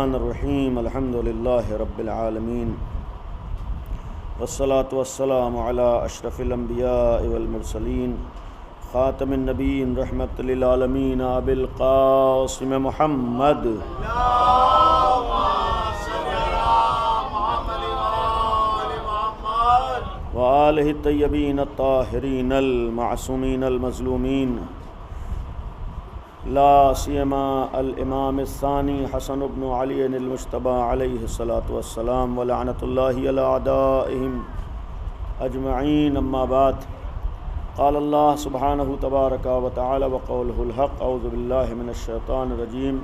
الرحیم الحمد للہ رب العالمین والصلاة والسلام علی اشرف الانبیاء والمرسلین خاتم النبیین رحمت للعالمین ابی القاسم محمد وآلہ الطیبین الطاہرین المعصومین المظلومین لا سیما الامام الثانی حسن بن علی المجتبی علیہ الصلاۃ والسلام ولعنۃ اللہ علی اعدائہم اجمعین اما بعد قال اللہ سبحانہ تبارک و تعالی وقولہ الحق اعوذ باللہ من الشیطان الرجیم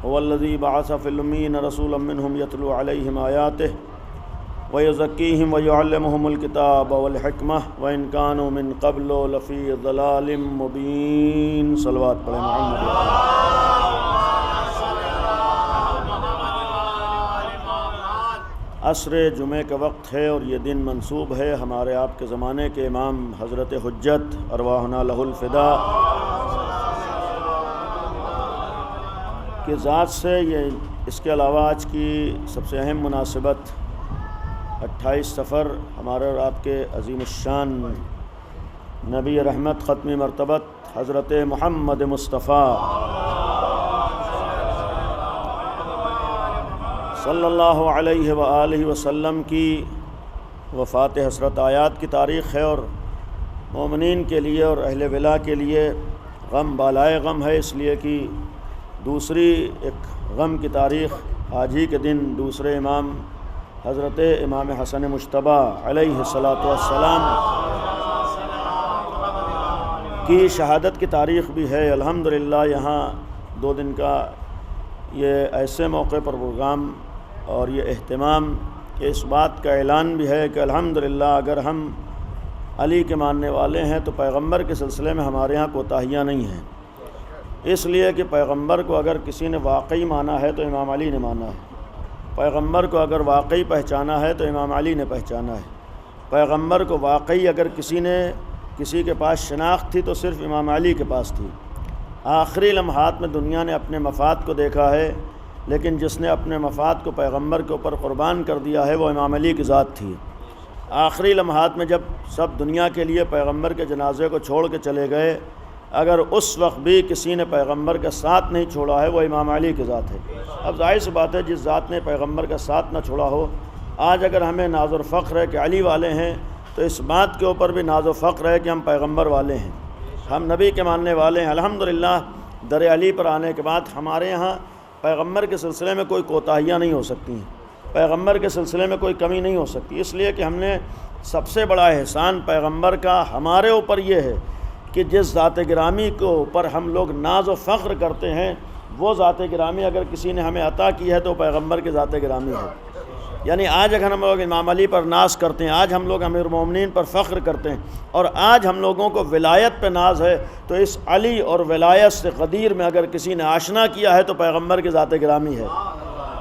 هو الذی بعث فی الامین رسولا منہم یتلو علیہم آیاتہ وَيُزَكِّيهِمْ وَيُعَلِّمُهُمُ الْكِتَابَ وَالْحِكْمَةَ وَإِنْ كَانُوا مِنْ قَبْلُ لَفِي ضَلَالٍ مُبِينٍ صلوات پڑھیں محمد۔ عصر جمعہ کا وقت ہے اور یہ دن منسوب ہے ہمارے آپ کے زمانے کے امام حضرت حجت ارواحنا لہ الفداء کی ذات سے۔ اس کے علاوہ آج کی سب سے اہم مناسبت 28 صفر ہمارے اور آپ کے عظیم الشان نبی رحمت ختمی مرتبت حضرت محمد مصطفیٰ صلی اللہ علیہ وآلہ وسلم کی وفات حسرت آیات کی تاریخ ہے، اور مومنین کے لیے اور اہل ولا کے لیے غم بالائے غم ہے، اس لیے کہ دوسری ایک غم کی تاریخ آج ہی کے دن دوسرے امام حضرت امام حسن مجتبی علیہ الصلاۃ والسلام کی شہادت کی تاریخ بھی ہے۔ الحمدللہ یہاں 2 دن کا یہ ایسے موقع پر پروگرام اور یہ اہتمام کہ اس بات کا اعلان بھی ہے کہ الحمدللہ اگر ہم علی کے ماننے والے ہیں تو پیغمبر کے سلسلے میں ہمارے ہاں کوتاہیاں نہیں ہیں، اس لیے کہ پیغمبر کو اگر کسی نے واقعی مانا ہے تو امام علی نے مانا ہے، پیغمبر کو اگر واقعی پہچانا ہے تو امام علی نے پہچانا ہے، پیغمبر کو واقعی اگر کسی کے پاس شناخت تھی تو صرف امام علی کے پاس تھی۔ آخری لمحات میں دنیا نے اپنے مفاد کو دیکھا ہے، لیکن جس نے اپنے مفاد کو پیغمبر کے اوپر قربان کر دیا ہے وہ امام علی کی ذات تھی۔ آخری لمحات میں جب سب دنیا کے لیے پیغمبر کے جنازے کو چھوڑ کے چلے گئے، اگر اس وقت بھی کسی نے پیغمبر کا ساتھ نہیں چھوڑا ہے وہ امام علی کی ذات ہے۔ اب ظاہر سی بات ہے جس ذات نے پیغمبر کا ساتھ نہ چھوڑا ہو، آج اگر ہمیں ناز و فخر ہے کہ علی والے ہیں تو اس بات کے اوپر بھی ناز و فخر ہے کہ ہم پیغمبر والے ہیں، ہم نبی کے ماننے والے ہیں۔ الحمدللہ در علی پر آنے کے بعد ہمارے یہاں پیغمبر کے سلسلے میں کوئی کوتاہیاں نہیں ہو سکتی ہیں، پیغمبر کے سلسلے میں کوئی کمی نہیں ہو سکتی، اس لیے کہ ہم نے سب سے بڑا احسان پیغمبر کا ہمارے اوپر یہ ہے کہ جس ذات گرامی کے اوپر ہم لوگ ناز و فخر کرتے ہیں وہ ذات گرامی اگر کسی نے ہمیں عطا کی ہے تو پیغمبر کی ذات گرامی ہے۔ یعنی آج اگر ہم لوگ امام علی پر ناز کرتے ہیں، آج ہم لوگ امیر المومنین پر فخر کرتے ہیں، اور آج ہم لوگوں کو ولایت پہ ناز ہے، تو اس علی اور ولایت سے قدیر میں اگر کسی نے آشنا کیا ہے تو پیغمبر کی ذات گرامی ہے۔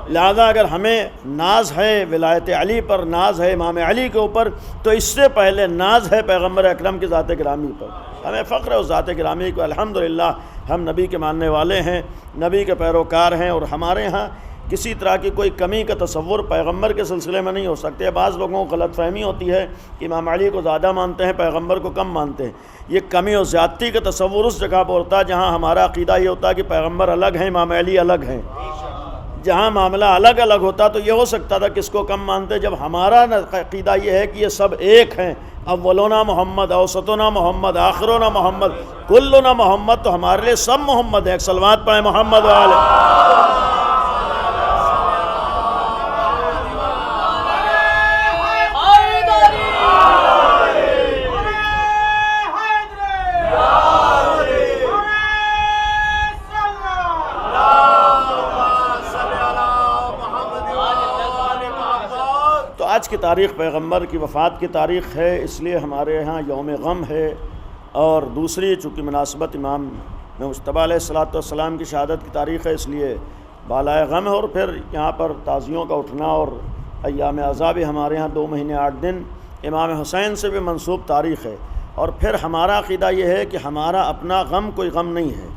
لہذا اگر ہمیں ناز ہے ولایت علی پر، ناز ہے امام علی کے اوپر، تو اس سے پہلے ناز ہے پیغمبر اکرم کی ذات گرامی پر۔ ہمیں فخر ہے اس ذات گرامی کو۔ الحمدللہ ہم نبی کے ماننے والے ہیں، نبی کے پیروکار ہیں، اور ہمارے ہاں کسی طرح کی کوئی کمی کا تصور پیغمبر کے سلسلے میں نہیں ہو سکتے۔ بعض لوگوں کو غلط فہمی ہوتی ہے کہ امام علی کو زیادہ مانتے ہیں، پیغمبر کو کم مانتے ہیں۔ یہ کمی اور زیادتی کا تصور اس جگہ پر ہوتا ہے جہاں ہمارا عقیدہ یہ ہوتا ہے کہ پیغمبر الگ ہیں، امام علی الگ ہیں۔ جہاں معاملہ الگ الگ ہوتا تو یہ ہو سکتا تھا کہ اس کو کم مانتے، جب ہمارا عقیدہ یہ ہے کہ یہ سب ایک ہیں، اولونا محمد، اوسطونا محمد، آخرونا محمد، کلنا محمد، تو ہمارے لیے سب محمد ہیں۔ ایک صلوات پڑھیں محمد والے۔ آج کی تاریخ پیغمبر کی وفات کی تاریخ ہے، اس لیے ہمارے یہاں یوم غم ہے، اور دوسری چونکہ مناسبت امام مجتبی علیہ الصلاۃ والسلام کی شہادت کی تاریخ ہے، اس لیے بالائے غم ہے، اور پھر یہاں پر تعزیوں کا اٹھنا، اور ایام عزا بھی ہمارے یہاں 2 مہینے 8 دن امام حسین سے بھی منسوب تاریخ ہے۔ اور پھر ہمارا عقیدہ یہ ہے کہ ہمارا اپنا غم کوئی غم نہیں ہے،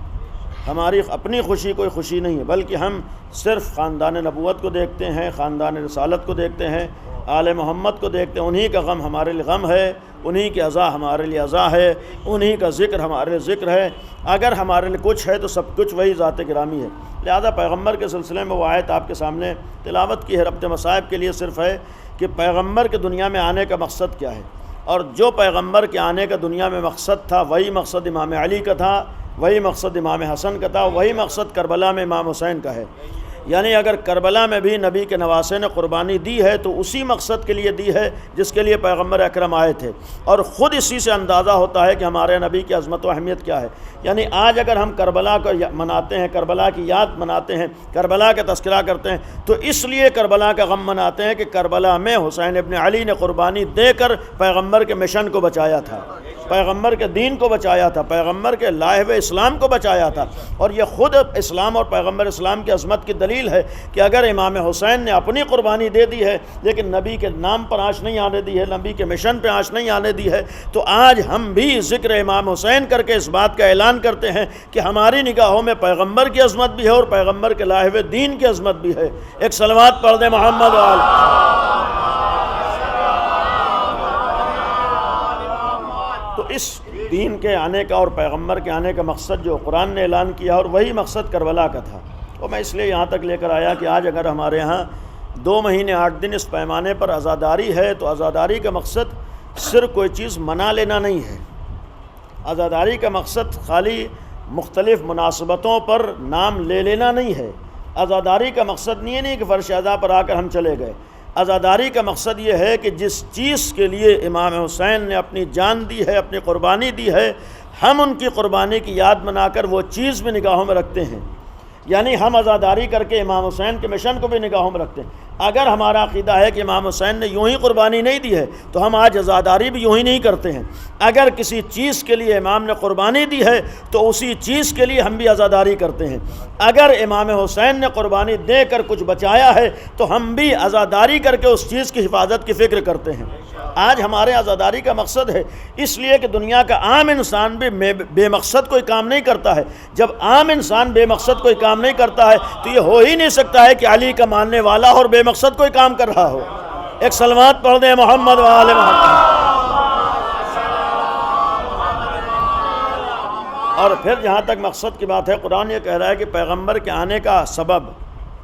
ہماری اپنی خوشی کوئی خوشی نہیں ہے، بلکہ ہم صرف خاندان نبوت کو دیکھتے ہیں، خاندان رسالت کو دیکھتے ہیں، آل محمد کو دیکھتے ہیں۔ انہی کا غم ہمارے لیے غم ہے، انہی کی عزا ہمارے لیے عزا ہے، انہی کا ذکر ہمارے لیے ذکر ہے۔ اگر ہمارے لیے کچھ ہے تو سب کچھ وہی ذات گرامی ہے۔ لہذا پیغمبر کے سلسلے میں وہ آیت آپ کے سامنے تلاوت کی ہے، ربط مصائب کے لیے صرف ہے کہ پیغمبر کے دنیا میں آنے کا مقصد کیا ہے، اور جو پیغمبر کے آنے کا دنیا میں مقصد تھا وہی مقصد امام علی کا تھا، وہی مقصد امام حسن کا تھا، وہی مقصد کربلا میں امام حسین کا ہے۔ یعنی اگر کربلا میں بھی نبی کے نواسے نے قربانی دی ہے تو اسی مقصد کے لیے دی ہے جس کے لیے پیغمبر اکرم آئے تھے، اور خود اسی سے اندازہ ہوتا ہے کہ ہمارے نبی کی عظمت و اہمیت کیا ہے۔ یعنی آج اگر ہم کربلا کو مناتے ہیں، کربلا کی یاد مناتے ہیں، کربلا کا تذکرہ کرتے ہیں، تو اس لیے کربلا کا غم مناتے ہیں کہ کربلا میں حسین ابن علی نے قربانی دے کر پیغمبر کے مشن کو بچایا تھا، پیغمبر کے دین کو بچایا تھا، پیغمبر کے لائے ہوئے اسلام کو بچایا تھا۔ اور یہ خود اسلام اور پیغمبر اسلام کی عظمت کی دلیل ہے کہ اگر امام حسین نے اپنی قربانی دے دی ہے لیکن نبی کے نام پر آنچ نہیں آنے دی ہے، نبی کے مشن پہ آنچ نہیں آنے دی ہے، تو آج ہم بھی ذکر امام حسین کر کے اس بات کا اعلان کرتے ہیں کہ ہماری نگاہوں میں پیغمبر کی عظمت بھی ہے اور پیغمبر کے لائے ہوئے دین کی عظمت بھی ہے۔ ایک صلوات پڑھ دیں محمد تو اس دین کے آنے کا اور پیغمبر کے آنے کا مقصد جو قرآن نے اعلان کیا اور وہی مقصد کربلا کا تھا، اور میں اس لیے یہاں تک لے کر آیا کہ آج اگر ہمارے ہاں 2 مہینے 8 دن اس پیمانے پر عزاداری ہے تو عزاداری کا مقصد صرف کوئی چیز منا لینا نہیں ہے۔ عزاداری کا مقصد خالی مختلف مناسبتوں پر نام لے لینا نہیں ہے۔ عزاداری کا مقصد نہیں کہ فرش عزا پر آ کر ہم چلے گئے۔ عزاداری کا مقصد یہ ہے کہ جس چیز کے لیے امام حسین نے اپنی جان دی ہے، اپنی قربانی دی ہے، ہم ان کی قربانی کی یاد منا کر وہ چیز بھی نگاہوں میں رکھتے ہیں۔ یعنی ہم عزاداری کر کے امام حسین کے مشن کو بھی نگاہوں میں رکھتے ہیں۔ اگر ہمارا عقیدہ ہے کہ امام حسین نے یوں ہی قربانی نہیں دی ہے تو ہم آج عزاداری بھی یوں ہی نہیں کرتے ہیں۔ اگر کسی چیز کے لیے امام نے قربانی دی ہے تو اسی چیز کے لیے ہم بھی عزاداری کرتے ہیں۔ اگر امام حسین نے قربانی دے کر کچھ بچایا ہے تو ہم بھی عزاداری کر کے اس چیز کی حفاظت کی فکر کرتے ہیں۔ آج ہمارے عزاداری کا مقصد ہے اس لیے کہ دنیا کا عام انسان بھی بے مقصد کوئی کام نہیں کرتا ہے۔ جب عام انسان بے مقصد کوئی کام نہیں کرتا ہے تو یہ ہو ہی نہیں سکتا ہے کہ علی کا ماننے والا اور بے مقصد کوئی کام کر رہا ہو۔ ایک صلوات پڑھ دیں محمد و آل محمد۔ اور پھر جہاں تک مقصد کی بات ہے، قرآن یہ کہہ رہا ہے کہ پیغمبر کے آنے کا سبب،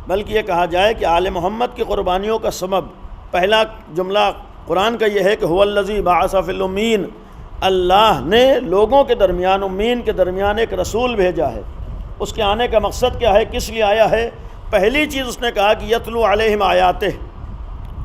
بلکہ یہ کہا جائے کہ آل محمد کی قربانیوں کا سبب، پہلا جملہ قرآن کا یہ ہے کہ هو الذی بعث فی الامین، اللہ نے لوگوں کے درمیان، امین کے درمیان ایک رسول بھیجا ہے۔ اس کے آنے کا مقصد کیا ہے، کس لیے آیا ہے؟ پہلی چیز اس نے کہا کہ یتلو علیہم آیاتہ،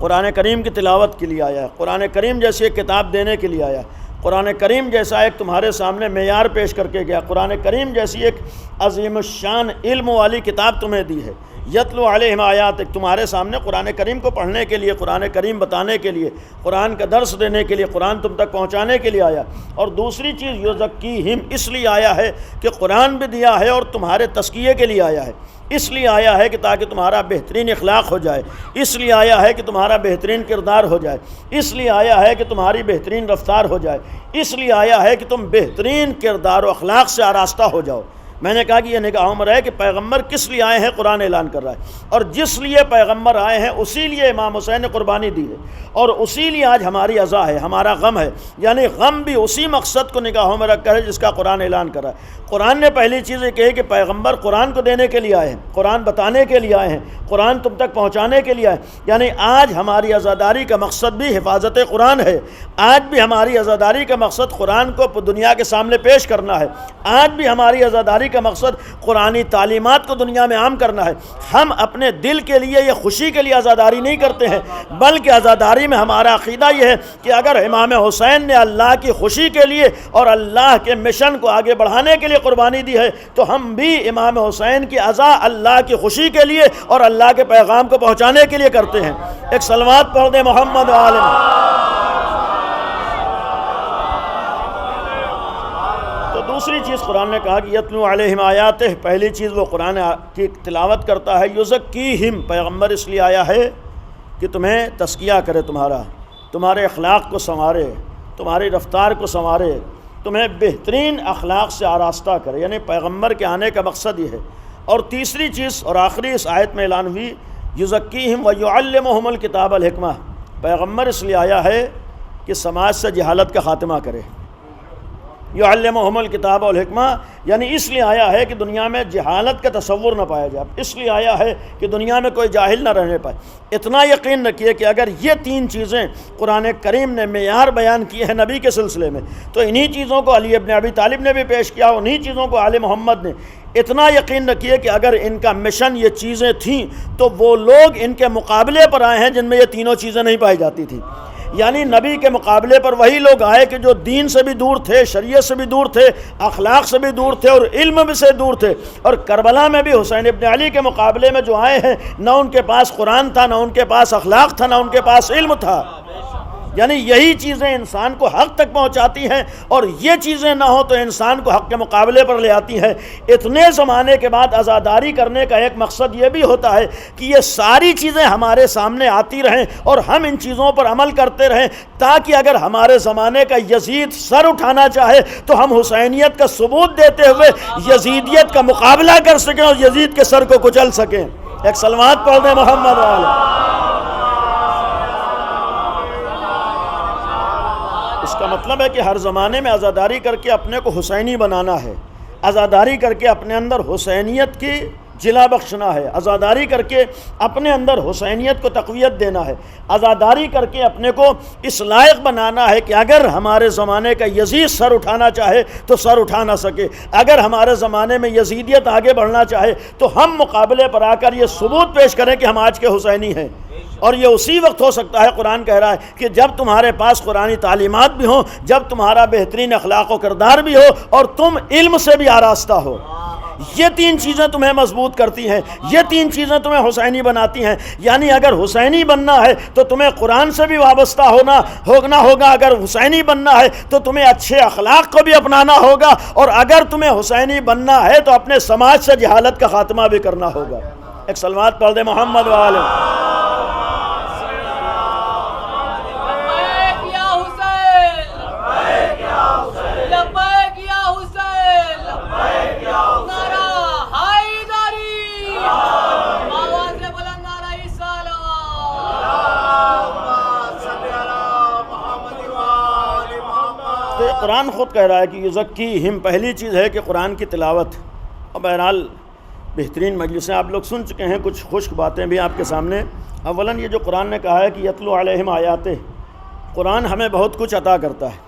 قرآن کریم کی تلاوت کے لیے آیا ہے، قرآن کریم جیسی ایک کتاب دینے کے لیے آیا ہے، قرآن کریم جیسا ایک تمہارے سامنے معیار پیش کر کے گیا، قرآن کریم جیسی ایک عظیم الشان علم والی کتاب تمہیں دی ہے۔ یتلو علیہم آیات، تمہارے سامنے قرآن کریم کو پڑھنے کے لیے، قرآن کریم بتانے کے لیے، قرآن کا درس دینے کے لیے، قرآن تم تک پہنچانے کے لیے آیا۔ اور دوسری چیز یزکیہم، اس لیے آیا ہے کہ قرآن بھی دیا ہے اور تمہارے تزکیے کے لیے آیا ہے، اس لیے آیا ہے کہ تاکہ تمہارا بہترین اخلاق ہو جائے، اس لیے آیا ہے کہ تمہارا بہترین کردار ہو جائے، اس لیے آیا ہے کہ تمہاری بہترین رفتار ہو جائے، اس لیے آیا ہے کہ تم بہترین کردار و اخلاق سے آراستہ ہو جاؤ۔ میں نے کہا کہ یہ نگاہوں میں رہے کہ پیغمبر کس لیے آئے ہیں، قرآن اعلان کر رہا ہے، اور جس لیے پیغمبر آئے ہیں اسی لیے امام حسین نے قربانی دی ہے، اور اسی لیے آج ہماری عزا ہے، ہمارا غم ہے۔ یعنی غم بھی اسی مقصد کو نگاہوں میں رکھ کر ہے جس کا قرآن اعلان کر رہا ہے۔ قرآن نے پہلی چیز یہ کہی کہ پیغمبر قرآن کو دینے کے لیے آئے ہیں، قرآن بتانے کے لیے آئے ہیں، قرآن تم تک پہنچانے کے لیے آئے ہیں۔ یعنی آج ہماری عزاداری کا مقصد بھی حفاظت قرآن ہے، آج بھی ہماری عزاداری کا مقصد قرآن کو دنیا کے سامنے پیش کرنا ہے، آج بھی ہماری عزاداری کا مقصد قرآنی تعلیمات کو دنیا میں عام کرنا ہے۔ ہم اپنے دل کے لیے یا خوشی کے لیے عزاداری نہیں کرتے ہیں، بلکہ عزاداری میں ہمارا عقیدہ یہ ہے کہ اگر امام حسین نے اللہ کی خوشی کے لیے اور اللہ کے مشن کو آگے بڑھانے کے لیے قربانی دی ہے تو ہم بھی امام حسین کی عزا اللہ کی خوشی کے لیے اور اللہ کے پیغام کو پہنچانے کے لیے کرتے ہیں۔ ایک صلوات پڑھ دیں محمد و آل محمد۔ دوسری چیز قرآن نے کہا کہ یتلو علیہم آیاتہ، پہلی چیز وہ قرآن کی تلاوت کرتا ہے۔ یزکیہم، پیغمبر اس لیے آیا ہے کہ تمہیں تزکیہ کرے، تمہارے اخلاق کو سنوارے، تمہاری رفتار کو سنوارے، تمہیں بہترین اخلاق سے آراستہ کرے، یعنی پیغمبر کے آنے کا مقصد یہ ہے۔ اور تیسری چیز اور آخری اس آیت میں اعلان ہوئی، یزکیہم ویعلمہم الکتاب والحکمہ، پیغمبر اس لیے آیا ہے کہ سماج سے جہالت کا خاتمہ کرے۔ یعلمہم الکتاب والحکمہ یعنی اس لیے آیا ہے کہ دنیا میں جہالت کا تصور نہ پایا جائے، اس لیے آیا ہے کہ دنیا میں کوئی جاہل نہ رہنے پائے۔ اتنا یقین رکھیے کہ اگر یہ تین چیزیں قرآن کریم نے معیار بیان کیے ہیں نبی کے سلسلے میں، تو انہی چیزوں کو علی ابن ابی طالب نے بھی پیش کیا، انہی چیزوں کو آل محمد نے۔ اتنا یقین رکھیے کہ اگر ان کا مشن یہ چیزیں تھیں تو وہ لوگ ان کے مقابلے پر آئے ہیں جن میں یہ تینوں چیزیں نہیں پائی جاتی تھیں۔ یعنی نبی کے مقابلے پر وہی لوگ آئے کہ جو دین سے بھی دور تھے، شریعت سے بھی دور تھے، اخلاق سے بھی دور تھے اور علم بھی سے دور تھے۔ اور کربلا میں بھی حسین ابن علی کے مقابلے میں جو آئے ہیں، نہ ان کے پاس قرآن تھا، نہ ان کے پاس اخلاق تھا، نہ ان کے پاس علم تھا۔ یعنی یہی چیزیں انسان کو حق تک پہنچاتی ہیں، اور یہ چیزیں نہ ہوں تو انسان کو حق کے مقابلے پر لے آتی ہیں۔ اتنے زمانے کے بعد عزاداری کرنے کا ایک مقصد یہ بھی ہوتا ہے کہ یہ ساری چیزیں ہمارے سامنے آتی رہیں اور ہم ان چیزوں پر عمل کرتے رہیں، تاکہ اگر ہمارے زمانے کا یزید سر اٹھانا چاہے تو ہم حسینیت کا ثبوت دیتے ہوئے یزیدیت کا مقابلہ کر سکیں اور یزید کے سر کو کچل سکیں۔ ایک صلوات پڑھ دیں محمد علیہ۔ اس کا مطلب ہے کہ ہر زمانے میں عزاداری کر کے اپنے کو حسینی بنانا ہے، عزاداری کر کے اپنے اندر حسینیت کی جلا بخشنا ہے، عزاداری کر کے اپنے اندر حسینیت کو تقویت دینا ہے، عزاداری کر کے اپنے کو اس لائق بنانا ہے کہ اگر ہمارے زمانے کا یزید سر اٹھانا چاہے تو سر اٹھا نہ سکے، اگر ہمارے زمانے میں یزیدیت آگے بڑھنا چاہے تو ہم مقابلے پر آ کر یہ ثبوت پیش کریں کہ ہم آج کے حسینی ہیں۔ اور یہ اسی وقت ہو سکتا ہے، قرآن کہہ رہا ہے کہ جب تمہارے پاس قرآنی تعلیمات بھی ہوں، جب تمہارا بہترین اخلاق و کردار بھی ہو اور تم علم سے بھی آراستہ ہو۔ یہ تین چیزیں تمہیں مضبوط کرتی ہیں، یہ تین چیزیں تمہیں حسینی بناتی ہیں۔ یعنی اگر حسینی بننا ہے تو تمہیں قرآن سے بھی وابستہ ہونا ہوگا، اگر حسینی بننا ہے تو تمہیں اچھے اخلاق کو بھی اپنانا ہوگا، اور اگر تمہیں حسینی بننا ہے تو اپنے سماج سے جہالت کا خاتمہ بھی کرنا ہوگا۔ ایک صلوات پڑھ دے محمد والے۔ تو قرآن خود کہہ رہا ہے کہ یزکیہم، پہلی چیز ہے کہ قرآن کی تلاوت۔ اور بہرحال بہترین مجلسیں آپ لوگ سن چکے ہیں، کچھ خشک باتیں بھی آپ کے سامنے۔ اولاً یہ جو قرآن نے کہا ہے کہ یتلو علیہم آیاتہ، قرآن ہمیں بہت کچھ عطا کرتا ہے۔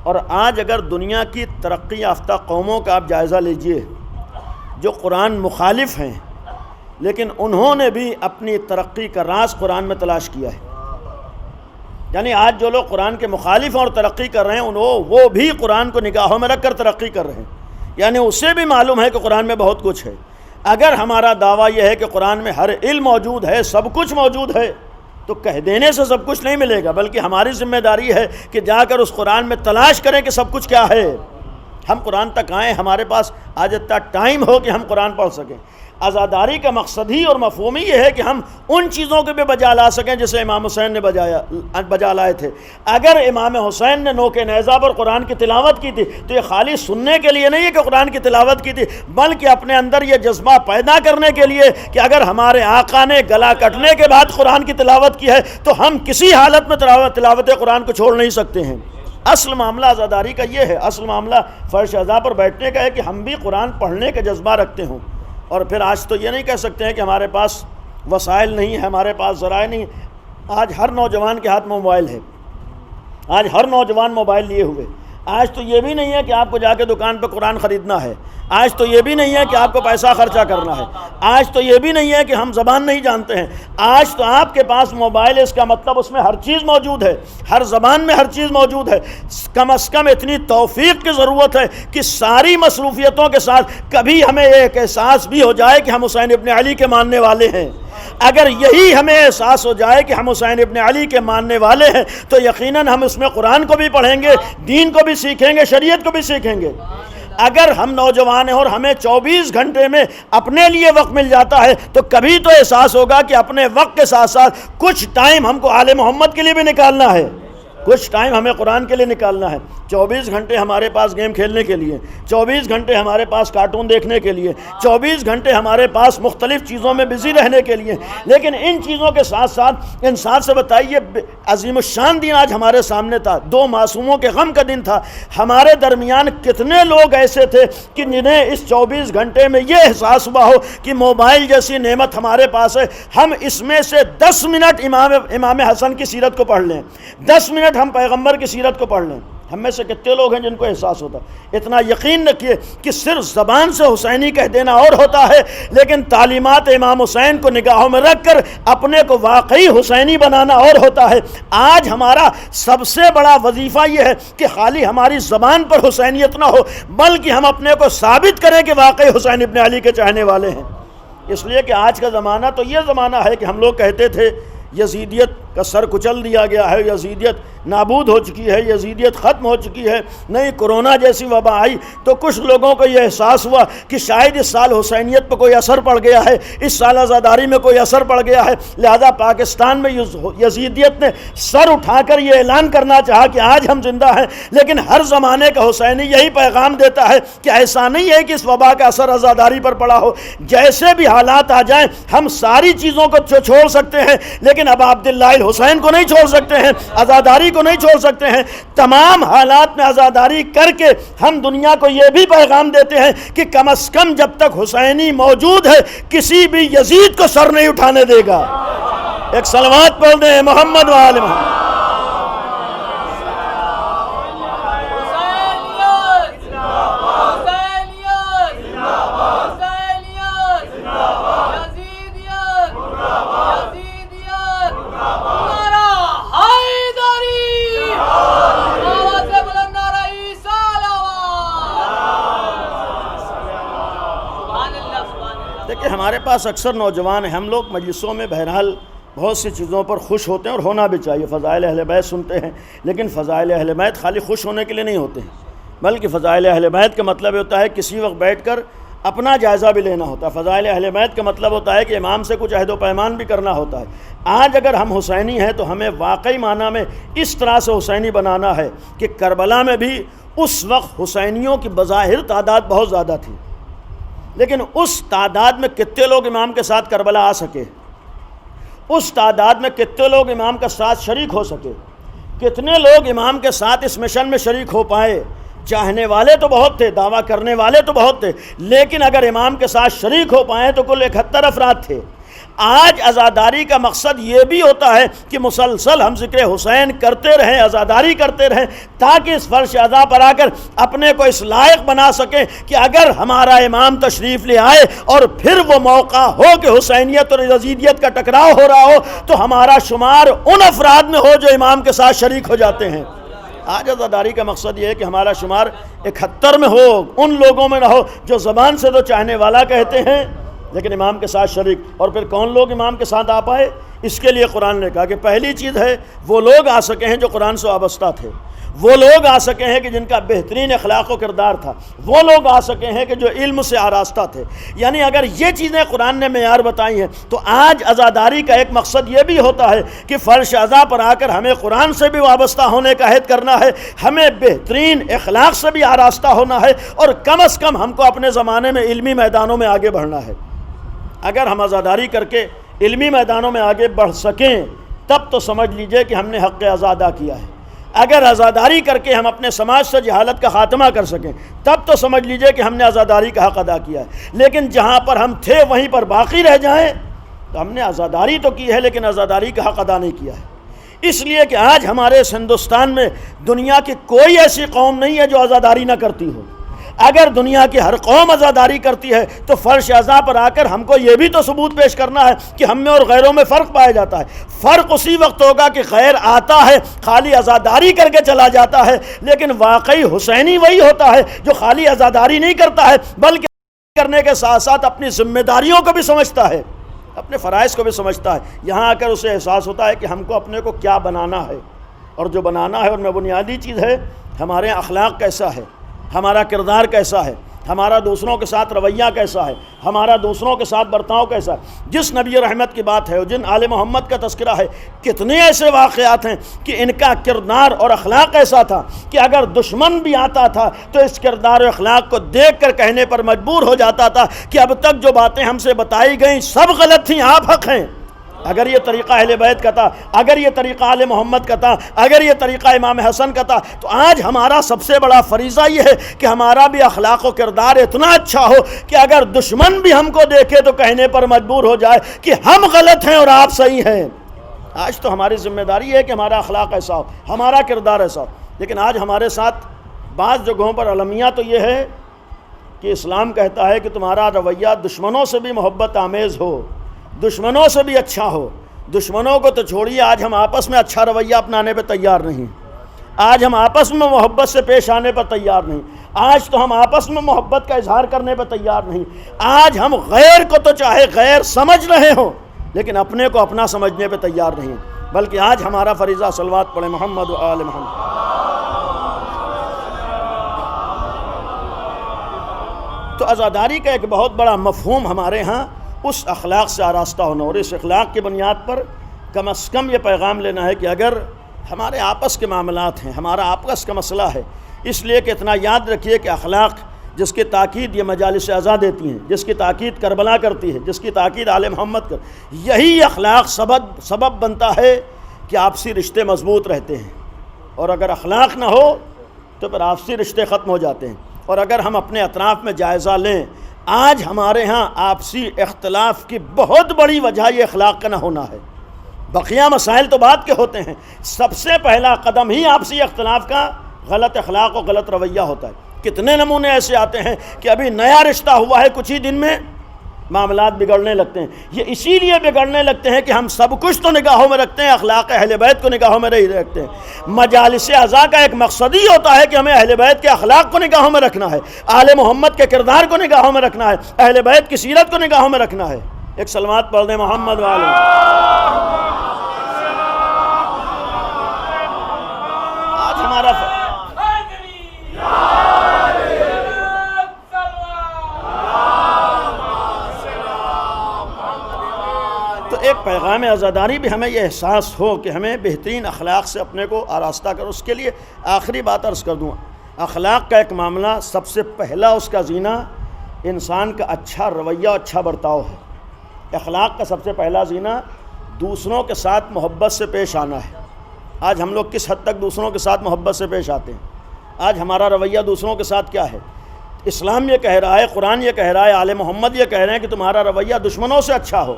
اور آج اگر دنیا کی ترقی یافتہ قوموں کا آپ جائزہ لیجئے جو قرآن مخالف ہیں، لیکن انہوں نے بھی اپنی ترقی کا راز قرآن میں تلاش کیا ہے۔ یعنی آج جو لوگ قرآن کے مخالف اور ترقی کر رہے ہیں وہ بھی قرآن کو نگاہوں میں رکھ کر ترقی کر رہے ہیں، یعنی اسے بھی معلوم ہے کہ قرآن میں بہت کچھ ہے۔ اگر ہمارا دعویٰ یہ ہے کہ قرآن میں ہر علم موجود ہے، سب کچھ موجود ہے، تو کہہ دینے سے سب کچھ نہیں ملے گا، بلکہ ہماری ذمہ داری ہے کہ جا کر اس قرآن میں تلاش کریں کہ سب کچھ کیا ہے۔ ہم قرآن تک آئیں، ہمارے پاس آج اتنا ٹائم ہو کہ ہم قرآن پڑھ سکیں۔ عزاداری کا مقصد ہی اور مفہوم ہی یہ ہے کہ ہم ان چیزوں کے بھی بجا لا سکیں جسے امام حسین نے بجا لائے تھے۔ اگر امام حسین نے نوک نیزہ پر قرآن کی تلاوت کی تھی تو یہ خالی سننے کے لیے نہیں ہے کہ قرآن کی تلاوت کی تھی، بلکہ اپنے اندر یہ جذبہ پیدا کرنے کے لیے کہ اگر ہمارے آقا نے گلا کٹنے کے بعد قرآن کی تلاوت کی ہے تو ہم کسی حالت میں تلاوت قرآن کو چھوڑ نہیں سکتے ہیں۔ اصل معاملہ عزاداری کا یہ ہے، اصل معاملہ فرش عزا پر بیٹھنے کا ہے کہ ہم بھی قرآن پڑھنے کا جذبہ رکھتے ہوں۔ اور پھر آج تو یہ نہیں کہہ سکتے ہیں کہ ہمارے پاس وسائل نہیں ہے، ہمارے پاس ذرائع نہیں۔ آج ہر نوجوان کے ہاتھ میں موبائل ہے، آج ہر نوجوان موبائل لیے ہوئے۔ آج تو یہ بھی نہیں ہے کہ آپ کو جا کے دکان پہ قرآن خریدنا ہے، آج تو یہ بھی نہیں ہے کہ آپ کو پیسہ خرچہ کرنا ہے، آج تو یہ بھی نہیں ہے کہ ہم زبان نہیں جانتے ہیں۔ آج تو آپ کے پاس موبائل ہے، اس کا مطلب اس میں ہر چیز موجود ہے، ہر زبان میں ہر چیز موجود ہے۔ کم از کم اتنی توفیق کی ضرورت ہے کہ ساری مصروفیتوں کے ساتھ کبھی ہمیں ایک احساس بھی ہو جائے کہ ہم حسین ابن علی کے ماننے والے ہیں۔ اگر یہی ہمیں احساس ہو جائے کہ ہم حسین ابن علی کے ماننے والے ہیں تو یقیناً ہم اس میں قرآن کو بھی پڑھیں گے، دین کو بھی سیکھیں گے، شریعت کو بھی سیکھیں گے۔ اگر ہم نوجوان ہیں اور ہمیں 24 گھنٹے میں اپنے لیے وقت مل جاتا ہے تو کبھی تو احساس ہوگا کہ اپنے وقت کے ساتھ ساتھ کچھ ٹائم ہم کو آل محمد کے لیے بھی نکالنا ہے، کچھ ٹائم ہمیں قرآن کے لیے نکالنا ہے۔ 24 گھنٹے ہمارے پاس گیم کھیلنے کے لیے، 24 گھنٹے ہمارے پاس کارٹون دیکھنے کے لیے، 24 گھنٹے ہمارے پاس مختلف چیزوں میں بزی رہنے کے لیے، لیکن ان چیزوں کے ساتھ ساتھ انسان سے بتائیے عظیم الشان دن آج ہمارے سامنے تھا، 2 معصوموں کے غم کا دن تھا۔ ہمارے درمیان کتنے لوگ ایسے تھے کہ جنہیں اس 24 گھنٹے میں یہ احساس ہوا ہو کہ موبائل جیسی نعمت ہمارے پاس ہے، ہم اس میں سے 10 منٹ امام حسن کی سیرت کو پڑھ لیں، 10 منٹ ہم پیغمبر کی سیرت کو پڑھ لیں۔ ہم میں سے کتنے لوگ ہیں جن کو احساس ہوتا ہے؟ اتنا یقین رکھیے کہ صرف زبان سے حسینی کہہ دینا اور ہوتا ہے، لیکن تعلیمات امام حسین کو نگاہوں میں رکھ کر اپنے کو واقعی حسینی بنانا اور ہوتا ہے۔ آج ہمارا سب سے بڑا وظیفہ یہ ہے کہ خالی ہماری زبان پر حسینیت نہ ہو، بلکہ ہم اپنے کو ثابت کریں کہ واقعی حسین ابن علی کے چاہنے والے ہیں۔ اس لیے کہ آج کا زمانہ تو یہ زمانہ ہے کہ ہم لوگ کہتے تھے یزیدیت کا سر کچل دیا گیا ہے، یزیدیت نابود ہو چکی ہے، یزیدیت ختم ہو چکی ہے۔ نہیں، کرونا جیسی وبا آئی تو کچھ لوگوں کو یہ احساس ہوا کہ شاید اس سال حسینیت پہ کوئی اثر پڑ گیا ہے، اس سال عزاداری میں کوئی اثر پڑ گیا ہے، لہذا پاکستان میں یزیدیت نے سر اٹھا کر یہ اعلان کرنا چاہا کہ آج ہم زندہ ہیں۔ لیکن ہر زمانے کا حسینی یہی پیغام دیتا ہے کہ ایسا نہیں ہے کہ اس وبا کا اثر عزاداری پر پڑا ہو، جیسے بھی حالات آ جائیں ہم ساری چیزوں کو چھوڑ سکتے ہیں، لیکن اب عبداللہ الحسین کو نہیں چھوڑ سکتے ہیں، عزاداری کو نہیں چھوڑ سکتے ہیں۔ تمام حالات میں عزاداری کر کے ہم دنیا کو یہ بھی پیغام دیتے ہیں کہ کم از کم جب تک حسینی موجود ہے کسی بھی یزید کو سر نہیں اٹھانے دے گا۔ ایک صلوات پڑھ دیں محمد و آل محمد۔ دیکھیں ہمارے پاس اکثر نوجوان ہیں، ہم لوگ مجلسوں میں بہرحال بہت سی چیزوں پر خوش ہوتے ہیں اور ہونا بھی چاہیے، فضائل اہل بیت سنتے ہیں، لیکن فضائل اہل بیت خالی خوش ہونے کے لیے نہیں ہوتے ہیں، بلکہ فضائل اہل بیت کا مطلب ہوتا ہے کسی وقت بیٹھ کر اپنا جائزہ بھی لینا ہوتا ہے۔ فضائل اہل بیت کا مطلب ہوتا ہے کہ امام سے کچھ عہد و پیمان بھی کرنا ہوتا ہے۔ آج اگر ہم حسینی ہیں تو ہمیں واقعی معنی میں اس طرح سے حسینی بنانا ہے کہ کربلا میں بھی اس وقت حسینیوں کی بظاہر تعداد بہت زیادہ تھی، لیکن اس تعداد میں کتنے لوگ امام کے ساتھ کربلا آ سکے، اس تعداد میں کتنے لوگ امام کے ساتھ شریک ہو سکے، کتنے لوگ امام کے ساتھ اس مشن میں شریک ہو پائے۔ چاہنے والے تو بہت تھے، دعویٰ کرنے والے تو بہت تھے، لیکن اگر امام کے ساتھ شریک ہو پائے تو کل 71 افراد تھے۔ آج عزاداری کا مقصد یہ بھی ہوتا ہے کہ مسلسل ہم ذکر حسین کرتے رہیں، عزاداری کرتے رہیں، تاکہ اس فرش عزا پر آ کر اپنے کو اس لائق بنا سکیں کہ اگر ہمارا امام تشریف لے آئے اور پھر وہ موقع ہو کہ حسینیت اور یزیدیت کا ٹکراؤ ہو رہا ہو تو ہمارا شمار ان افراد میں ہو جو امام کے ساتھ شریک ہو جاتے ہیں۔ آج عزاداری کا مقصد یہ ہے کہ ہمارا شمار 71 میں ہو، ان لوگوں میں نہ ہو جو زبان سے تو چاہنے والا کہتے ہیں لیکن امام کے ساتھ شریک۔ اور پھر کون لوگ امام کے ساتھ آ پائے؟ اس کے لیے قرآن نے کہا کہ پہلی چیز ہے وہ لوگ آ سکے ہیں جو قرآن سے وابستہ تھے، وہ لوگ آ سکے ہیں کہ جن کا بہترین اخلاق و کردار تھا، وہ لوگ آ سکے ہیں کہ جو علم سے آراستہ تھے۔ یعنی اگر یہ چیزیں قرآن نے معیار بتائی ہیں تو آج عزاداری کا ایک مقصد یہ بھی ہوتا ہے کہ فرش عزا پر آ کر ہمیں قرآن سے بھی وابستہ ہونے کا عہد کرنا ہے، ہمیں بہترین اخلاق سے بھی آراستہ ہونا ہے، اور کم از کم ہم کو اپنے زمانے میں علمی میدانوں میں آگے بڑھنا ہے۔ اگر ہم عزاداری کر کے علمی میدانوں میں آگے بڑھ سکیں تب تو سمجھ لیجئے کہ ہم نے حق عزا ادا کیا ہے۔ اگر عزاداری کر کے ہم اپنے سماج سے جہالت کا خاتمہ کر سکیں تب تو سمجھ لیجئے کہ ہم نے عزاداری کا حق ادا کیا ہے۔ لیکن جہاں پر ہم تھے وہیں پر باقی رہ جائیں تو ہم نے عزاداری تو کی ہے لیکن عزاداری کا حق ادا نہیں کیا ہے۔ اس لیے کہ آج ہمارے اس ہندوستان میں دنیا کی کوئی ایسی قوم نہیں ہے جو عزاداری نہ کرتی ہو۔ اگر دنیا کی ہر قوم عزاداری کرتی ہے تو فرش عزا پر آ کر ہم کو یہ بھی تو ثبوت پیش کرنا ہے کہ ہم میں اور غیروں میں فرق پایا جاتا ہے۔ فرق اسی وقت ہوگا کہ غیر آتا ہے خالی عزاداری کر کے چلا جاتا ہے، لیکن واقعی حسینی وہی ہوتا ہے جو خالی عزاداری نہیں کرتا ہے بلکہ کرنے کے ساتھ ساتھ اپنی ذمہ داریوں کو بھی سمجھتا ہے، اپنے فرائض کو بھی سمجھتا ہے۔ یہاں آ کر اسے احساس ہوتا ہے کہ ہم کو اپنے کو کیا بنانا ہے، اور جو بنانا ہے ان میں بنیادی چیز ہے ہمارے اخلاق کیسا ہے، ہمارا کردار کیسا ہے، ہمارا دوسروں کے ساتھ رویہ کیسا ہے، ہمارا دوسروں کے ساتھ برتاؤ کیسا ہے۔ جس نبی رحمت کی بات ہے اور جن آل محمد کا تذکرہ ہے، کتنے ایسے واقعات ہیں کہ ان کا کردار اور اخلاق ایسا تھا کہ اگر دشمن بھی آتا تھا تو اس کردار و اخلاق کو دیکھ کر کہنے پر مجبور ہو جاتا تھا کہ اب تک جو باتیں ہم سے بتائی گئیں سب غلط تھیں، آپ حق ہیں۔ اگر یہ طریقہ اہل بیت کا تھا، اگر یہ طریقہ آل محمد کا تھا، اگر یہ طریقہ امام حسن کا تھا، تو آج ہمارا سب سے بڑا فریضہ یہ ہے کہ ہمارا بھی اخلاق و کردار اتنا اچھا ہو کہ اگر دشمن بھی ہم کو دیکھے تو کہنے پر مجبور ہو جائے کہ ہم غلط ہیں اور آپ صحیح ہیں۔ آج تو ہماری ذمہ داری ہے کہ ہمارا اخلاق ایسا ہو، ہمارا کردار ایسا ہو، لیکن آج ہمارے ساتھ بعض جگہوں پر المیہ تو یہ ہے کہ اسلام کہتا ہے کہ تمہارا رویہ دشمنوں سے بھی محبت آمیز ہو، دشمنوں سے بھی اچھا ہو۔ دشمنوں کو تو چھوڑیے، آج ہم آپس میں اچھا رویہ اپنانے پہ تیار نہیں، آج ہم آپس میں محبت سے پیش آنے پر تیار نہیں، آج تو ہم آپس میں محبت کا اظہار کرنے پر تیار نہیں۔ آج ہم غیر کو تو چاہے غیر سمجھ رہے ہوں لیکن اپنے کو اپنا سمجھنے پہ تیار نہیں، بلکہ آج ہمارا فریضہ صلوات پڑھیں محمد و آل محمد۔ تو عزاداری کا ایک بہت بڑا مفہوم ہمارے ہاں اس اخلاق سے آراستہ ہونا، اور اس اخلاق کی بنیاد پر کم از کم یہ پیغام لینا ہے کہ اگر ہمارے آپس کے معاملات ہیں، ہمارا آپس کا مسئلہ ہے، اس لیے کہ اتنا یاد رکھیے کہ اخلاق جس کی تاکید یہ مجالس اعزا دیتی ہیں، جس کی تاکید کربلا کرتی ہے، جس کی تاکید آل محمد کر، یہی اخلاق سبب بنتا ہے کہ آپسی رشتے مضبوط رہتے ہیں، اور اگر اخلاق نہ ہو تو پھر آپسی رشتے ختم ہو جاتے ہیں۔ اور اگر ہم اپنے اطراف میں جائزہ لیں، آج ہمارے ہاں آپسی اختلاف کی بہت بڑی وجہ یہ اخلاق کا نہ ہونا ہے۔ بقیہ مسائل تو بعد کے ہوتے ہیں، سب سے پہلا قدم ہی آپسی اختلاف کا غلط اخلاق و غلط رویہ ہوتا ہے۔ کتنے نمونے ایسے آتے ہیں کہ ابھی نیا رشتہ ہوا ہے، کچھ ہی دن میں معاملات بگڑنے لگتے ہیں۔ یہ اسی لیے بگڑنے لگتے ہیں کہ ہم سب کچھ تو نگاہوں میں رکھتے ہیں، اخلاق اہل بیت کو نگاہوں میں نہیں رکھتے ہیں۔ مجالس اعزا کا ایک مقصد ہی ہوتا ہے کہ ہمیں اہل بیت کے اخلاق کو نگاہوں میں رکھنا ہے، آل محمد کے کردار کو نگاہوں میں رکھنا ہے، اہل بیت کی سیرت کو نگاہوں میں رکھنا ہے۔ ایک صلوات پڑھ دیں محمد والے۔ آج ہمارا ایک پیغام عزاداری بھی ہمیں یہ احساس ہو کہ ہمیں بہترین اخلاق سے اپنے کو آراستہ کرو۔ اس کے لیے آخری بات عرض کر دوں، اخلاق کا ایک معاملہ سب سے پہلا اس کا زینہ انسان کا اچھا رویہ، اچھا برتاؤ ہے۔ اخلاق کا سب سے پہلا زینہ دوسروں کے ساتھ محبت سے پیش آنا ہے۔ آج ہم لوگ کس حد تک دوسروں کے ساتھ محبت سے پیش آتے ہیں؟ آج ہمارا رویہ دوسروں کے ساتھ کیا ہے؟ اسلام یہ کہہ رہا ہے، قرآن یہ کہہ رہا ہے، آل محمد یہ کہہ رہے ہیں کہ تمہارا رویہ دشمنوں سے اچھا ہو۔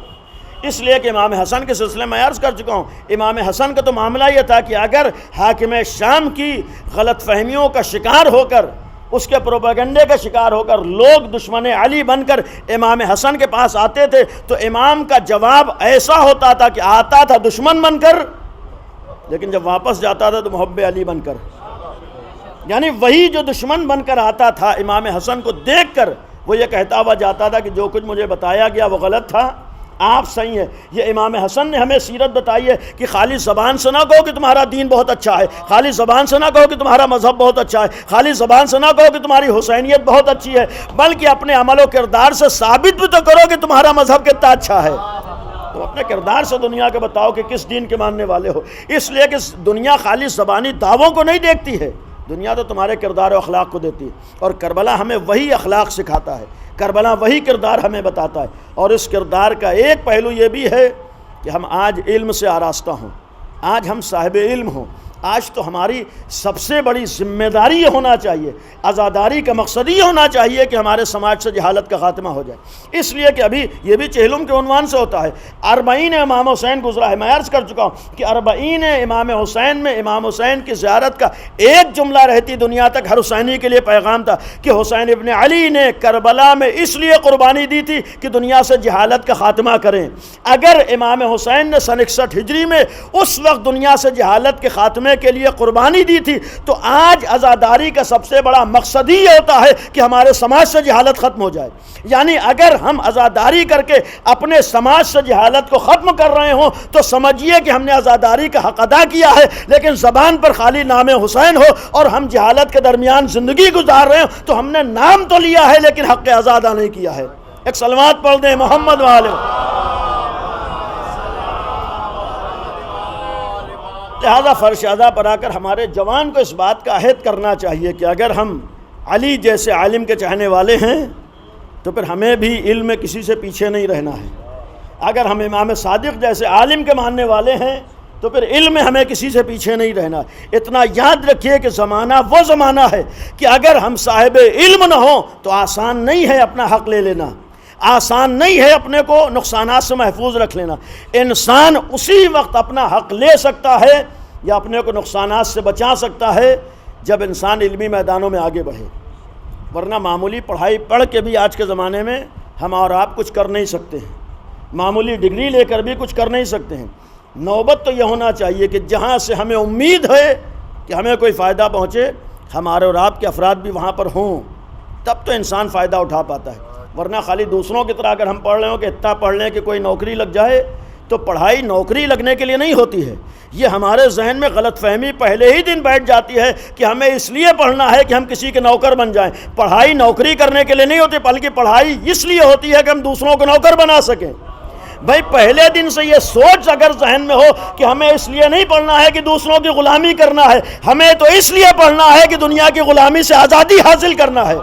اس لیے کہ امام حسن کے سلسلے میں عرض کر چکا ہوں، امام حسن کا تو معاملہ یہ تھا کہ اگر حاکم شام کی غلط فہمیوں کا شکار ہو کر، اس کے پروپیگنڈے کا شکار ہو کر لوگ دشمن علی بن کر امام حسن کے پاس آتے تھے تو امام کا جواب ایسا ہوتا تھا کہ آتا تھا دشمن بن کر، لیکن جب واپس جاتا تھا تو محب علی بن کر۔ یعنی وہی جو دشمن بن کر آتا تھا امام حسن کو دیکھ کر وہ یہ کہتا ہوا جاتا تھا کہ جو کچھ مجھے بتایا گیا وہ غلط تھا، آپ صحیح ہیں۔ یہ امام حسن نے ہمیں سیرت بتائی ہے کہ خالی زبان سے نہ کہو کہ تمہارا دین بہت اچھا ہے، خالی زبان سے نہ کہو کہ تمہارا مذہب بہت اچھا ہے، خالی زبان سے نہ کہو کہ تمہاری حسینیت بہت اچھی ہے، بلکہ اپنے عمل و کردار سے ثابت بھی تو کرو کہ تمہارا مذہب کتنا اچھا ہے۔ تو اپنے کردار سے دنیا کو بتاؤ کہ کس دین کے ماننے والے ہو، اس لیے کہ دنیا خالی زبانی دعووں کو نہیں دیکھتی ہے، دنیا تو تمہارے کردار و اخلاق کو دیتی ہے۔ اور کربلا ہمیں وہی اخلاق سکھاتا ہے، کربلا وہی کردار ہمیں بتاتا ہے۔ اور اس کردار کا ایک پہلو یہ بھی ہے کہ ہم آج علم سے آراستہ ہوں، آج ہم صاحب علم ہوں۔ آج تو ہماری سب سے بڑی ذمہ داری یہ ہونا چاہیے، عزاداری کا مقصد یہ ہونا چاہیے کہ ہمارے سماج سے جہالت کا خاتمہ ہو جائے۔ اس لیے کہ ابھی یہ بھی چہلم کے عنوان سے ہوتا ہے، 40 امام حسین گزرا ہے۔ میں عرض کر چکا ہوں کہ 40 امام حسین میں امام حسین کی زیارت کا ایک جملہ رہتی دنیا تک ہر حسینی کے لیے پیغام تھا کہ حسین ابن علی نے کربلا میں اس لیے قربانی دی تھی کہ دنیا سے جہالت کا خاتمہ کریں۔ اگر امام حسین نے سن 61 ہجری میں اس وقت دنیا سے جہالت کے خاتمے کرنے کے لیے قربانی دی تھی، تو آج عزاداری کا سب سے بڑا مقصد ہی یہ ہوتا ہے کہ ہمارے سماج سے جہالت ختم ہو جائے۔ یعنی اگر ہم عزاداری کر کے اپنے سماج سے جہالت کو ختم کر رہے ہوں تو سمجھیے کہ ہم نے عزاداری کا حق ادا کیا ہے، لیکن زبان پر خالی نام حسین ہو اور ہم جہالت کے درمیان زندگی گزار رہے ہوں تو ہم نے نام تو لیا ہے لیکن حق ادا نہیں کیا ہے۔ ایک صلوات پڑھ دیں محمد والے۔ لہذا فرش ادا پر آ کر ہمارے جوان کو اس بات کا عہد کرنا چاہیے کہ اگر ہم علی جیسے عالم کے چاہنے والے ہیں تو پھر ہمیں بھی علم میں کسی سے پیچھے نہیں رہنا ہے۔ اگر ہم امام صادق جیسے عالم کے ماننے والے ہیں تو پھر علم میں ہمیں کسی سے پیچھے نہیں رہنا۔ اتنا یاد رکھیے کہ زمانہ وہ زمانہ ہے کہ اگر ہم صاحب علم نہ ہوں تو آسان نہیں ہے اپنا حق لے لینا، آسان نہیں ہے اپنے کو نقصانات سے محفوظ رکھ لینا۔ انسان اسی وقت اپنا حق لے سکتا ہے یا اپنے کو نقصانات سے بچا سکتا ہے جب انسان علمی میدانوں میں آگے بڑھے، ورنہ معمولی پڑھائی پڑھ کے بھی آج کے زمانے میں ہم اور آپ کچھ کر نہیں سکتے ہیں، معمولی ڈگری لے کر بھی کچھ کر نہیں سکتے ہیں۔ نوبت تو یہ ہونا چاہیے کہ جہاں سے ہمیں امید ہے کہ ہمیں کوئی فائدہ پہنچے، ہمارے اور آپ کے افراد بھی وہاں پر ہوں، تب تو انسان فائدہ اٹھا پاتا ہے۔ ورنہ خالی دوسروں کی طرح اگر ہم پڑھ رہے ہوں کہ اتنا پڑھ لیں کہ کوئی نوکری لگ جائے، تو پڑھائی نوکری لگنے کے لیے نہیں ہوتی ہے۔ یہ ہمارے ذہن میں غلط فہمی پہلے ہی دن بیٹھ جاتی ہے کہ ہمیں اس لیے پڑھنا ہے کہ ہم کسی کے نوکر بن جائیں۔ پڑھائی نوکری کرنے کے لیے نہیں ہوتی، بلکہ پڑھائی اس لیے ہوتی ہے کہ ہم دوسروں کو نوکر بنا سکیں۔ بھائی پہلے دن سے یہ سوچ اگر ذہن میں ہو کہ ہمیں اس لیے نہیں پڑھنا ہے کہ دوسروں کی غلامی کرنا ہے، ہمیں تو اس لیے پڑھنا ہے کہ دنیا کی غلامی سے آزادی حاصل کرنا ہے،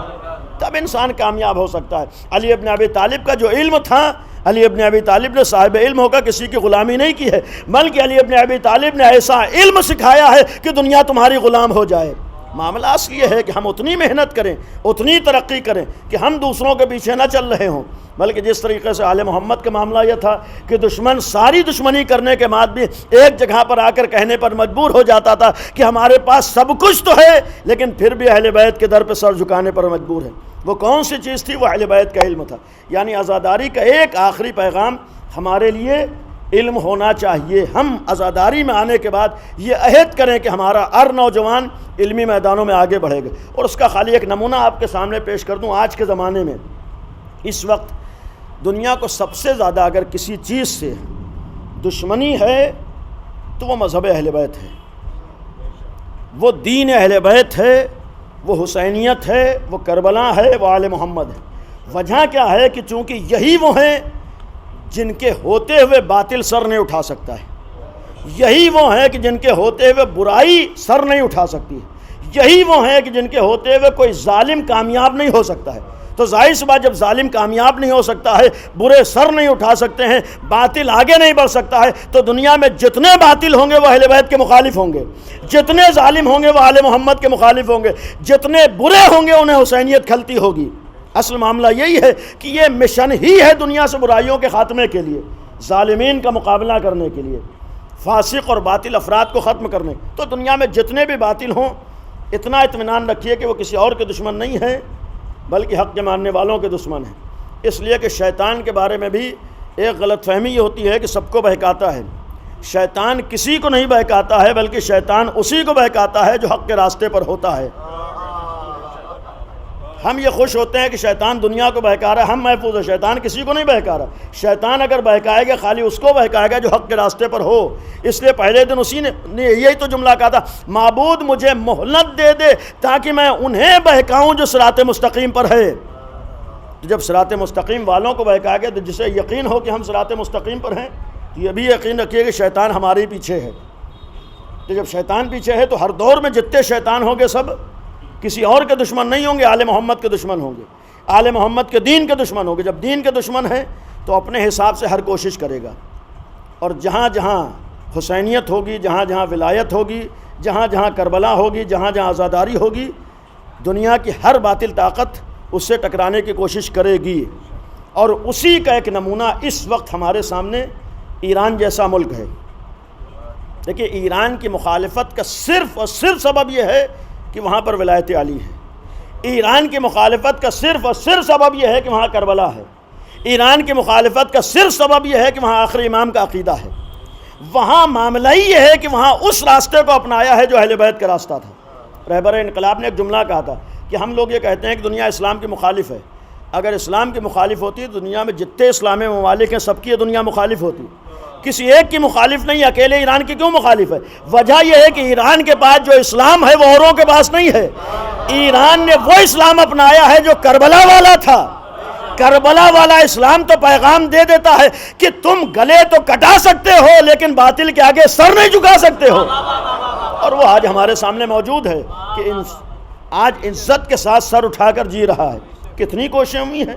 تب انسان کامیاب ہو سکتا ہے۔ علی ابن ابی طالب کا جو علم تھا، علی ابن ابی طالب نے صاحب علم ہو کر کسی کی غلامی نہیں کی ہے، بلکہ علی ابن ابی طالب نے ایسا علم سکھایا ہے کہ دنیا تمہاری غلام ہو جائے۔ معاملہ اصل یہ ہے کہ ہم اتنی محنت کریں، اتنی ترقی کریں کہ ہم دوسروں کے پیچھے نہ چل رہے ہوں، بلکہ جس طریقے سے آل محمد کا معاملہ یہ تھا کہ دشمن ساری دشمنی کرنے کے بعد بھی ایک جگہ پر آ کر کہنے پر مجبور ہو جاتا تھا کہ ہمارے پاس سب کچھ تو ہے لیکن پھر بھی اہل بیت کے در پہ سر جھکانے پر مجبور ہے۔ وہ کون سی چیز تھی؟ وہ اہل بیت کا علم تھا۔ یعنی عزاداری کا ایک آخری پیغام ہمارے لیے علم ہونا چاہیے۔ ہم عزاداری میں آنے کے بعد یہ عہد کریں کہ ہمارا ہر نوجوان علمی میدانوں میں آگے بڑھے گا۔ اور اس کا خالی ایک نمونہ آپ کے سامنے پیش کر دوں۔ آج کے زمانے میں اس وقت دنیا کو سب سے زیادہ اگر کسی چیز سے دشمنی ہے تو وہ مذہب اہل بیت ہے، وہ دین اہل بیت ہے، وہ حسینیت ہے، وہ کربلا ہے، وہ آل محمد ہے۔ وجہ کیا ہے کہ چونکہ یہی وہ ہیں جن کے ہوتے ہوئے باطل سر نہیں اٹھا سکتا ہے، یہی وہ ہیں کہ جن کے ہوتے ہوئے برائی سر نہیں اٹھا سکتی ہے، یہی وہ ہیں کہ جن کے ہوتے ہوئے کوئی ظالم کامیاب نہیں ہو سکتا ہے۔ تو ظاہر سی بات، جب ظالم کامیاب نہیں ہو سکتا ہے، برے سر نہیں اٹھا سکتے ہیں، باطل آگے نہیں بڑھ سکتا ہے، تو دنیا میں جتنے باطل ہوں گے وہ اہل بیت کے مخالف ہوں گے، جتنے ظالم ہوں گے وہ آل محمد کے مخالف ہوں گے، جتنے برے ہوں گے انہیں حسینیت کھلتی ہوگی۔ اصل معاملہ یہی ہے کہ یہ مشن ہی ہے دنیا سے برائیوں کے خاتمے کے لیے، ظالمین کا مقابلہ کرنے کے لیے، فاسق اور باطل افراد کو ختم کرنے۔ تو دنیا میں جتنے بھی باطل ہوں، اتنا اطمینان رکھیے کہ وہ کسی اور کے دشمن نہیں ہیں بلکہ حق کے ماننے والوں کے دشمن ہیں۔ اس لیے کہ شیطان کے بارے میں بھی ایک غلط فہمی یہ ہوتی ہے کہ سب کو بہکاتا ہے۔ شیطان کسی کو نہیں بہکاتا ہے بلکہ شیطان اسی کو بہکاتا ہے جو حق کے راستے پر ہوتا ہے۔ ہم یہ خوش ہوتے ہیں کہ شیطان دنیا کو بہکا رہا ہے، ہم محفوظ ہیں، شیطان کسی کو نہیں بہکا رہا۔ شیطان اگر بہکائے گا خالی اس کو بہکائے گا جو حق کے راستے پر ہو۔ اس لیے پہلے دن اسی نے یہی تو جملہ کہا تھا، معبود مجھے مہلت دے دے تاکہ میں انہیں بہکاؤں جو صراط مستقیم پر ہے۔ تو جب صراط مستقیم والوں کو بہکائے گا تو جسے یقین ہو کہ ہم صراط مستقیم پر ہیں تو یہ بھی یقین رکھیے کہ شیطان ہمارے پیچھے ہے۔ تو جب شیطان پیچھے ہے تو ہر دور میں جتنے شیطان ہوں گے سب کسی اور کے دشمن نہیں ہوں گے، آل محمد کے دشمن ہوں گے، آل محمد کے دین کے دشمن ہوں گے۔ جب دین کے دشمن ہیں تو اپنے حساب سے ہر کوشش کرے گا، اور جہاں جہاں حسینیت ہوگی، جہاں جہاں ولایت ہوگی، جہاں جہاں کربلا ہوگی، جہاں جہاں عزاداری ہوگی، دنیا کی ہر باطل طاقت اس سے ٹکرانے کی کوشش کرے گی۔ اور اسی کا ایک نمونہ اس وقت ہمارے سامنے ایران جیسا ملک ہے۔ دیکھیے، ایران کی مخالفت کا صرف اور صرف سبب یہ ہے کہ وہاں پر ولایت علی ہے۔ ایران کی مخالفت کا صرف اور صرف سبب یہ ہے کہ وہاں کربلا ہے۔ ایران کی مخالفت کا صرف سبب یہ ہے کہ وہاں آخری امام کا عقیدہ ہے۔ وہاں معاملہ ہی یہ ہے کہ وہاں اس راستے کو اپنایا ہے جو اہل بیت کا راستہ تھا۔ رہبر انقلاب نے ایک جملہ کہا تھا کہ ہم لوگ یہ کہتے ہیں کہ دنیا اسلام کی مخالف ہے، اگر اسلام کی مخالف ہوتی تو دنیا میں جتنے اسلامی ممالک ہیں سب کی یہ دنیا مخالف ہوتی، کسی ایک کی مخالف نہیں، اکیلے ایران کی کیوں مخالف ہے؟ وجہ یہ ہے کہ ایران کے پاس جو اسلام ہے وہ اوروں کے پاس نہیں ہے۔ ایران نے وہ اسلام اپنایا ہے جو کربلا والا تھا۔ کربلا والا اسلام تو پیغام دے دیتا ہے کہ تم گلے تو کٹا سکتے ہو لیکن باطل کے آگے سر نہیں جھکا سکتے ہو، اور وہ آج ہمارے سامنے موجود ہے کہ آج عزت کے ساتھ سر اٹھا کر جی رہا ہے۔ کتنی کوششیں ہوئی ہیں،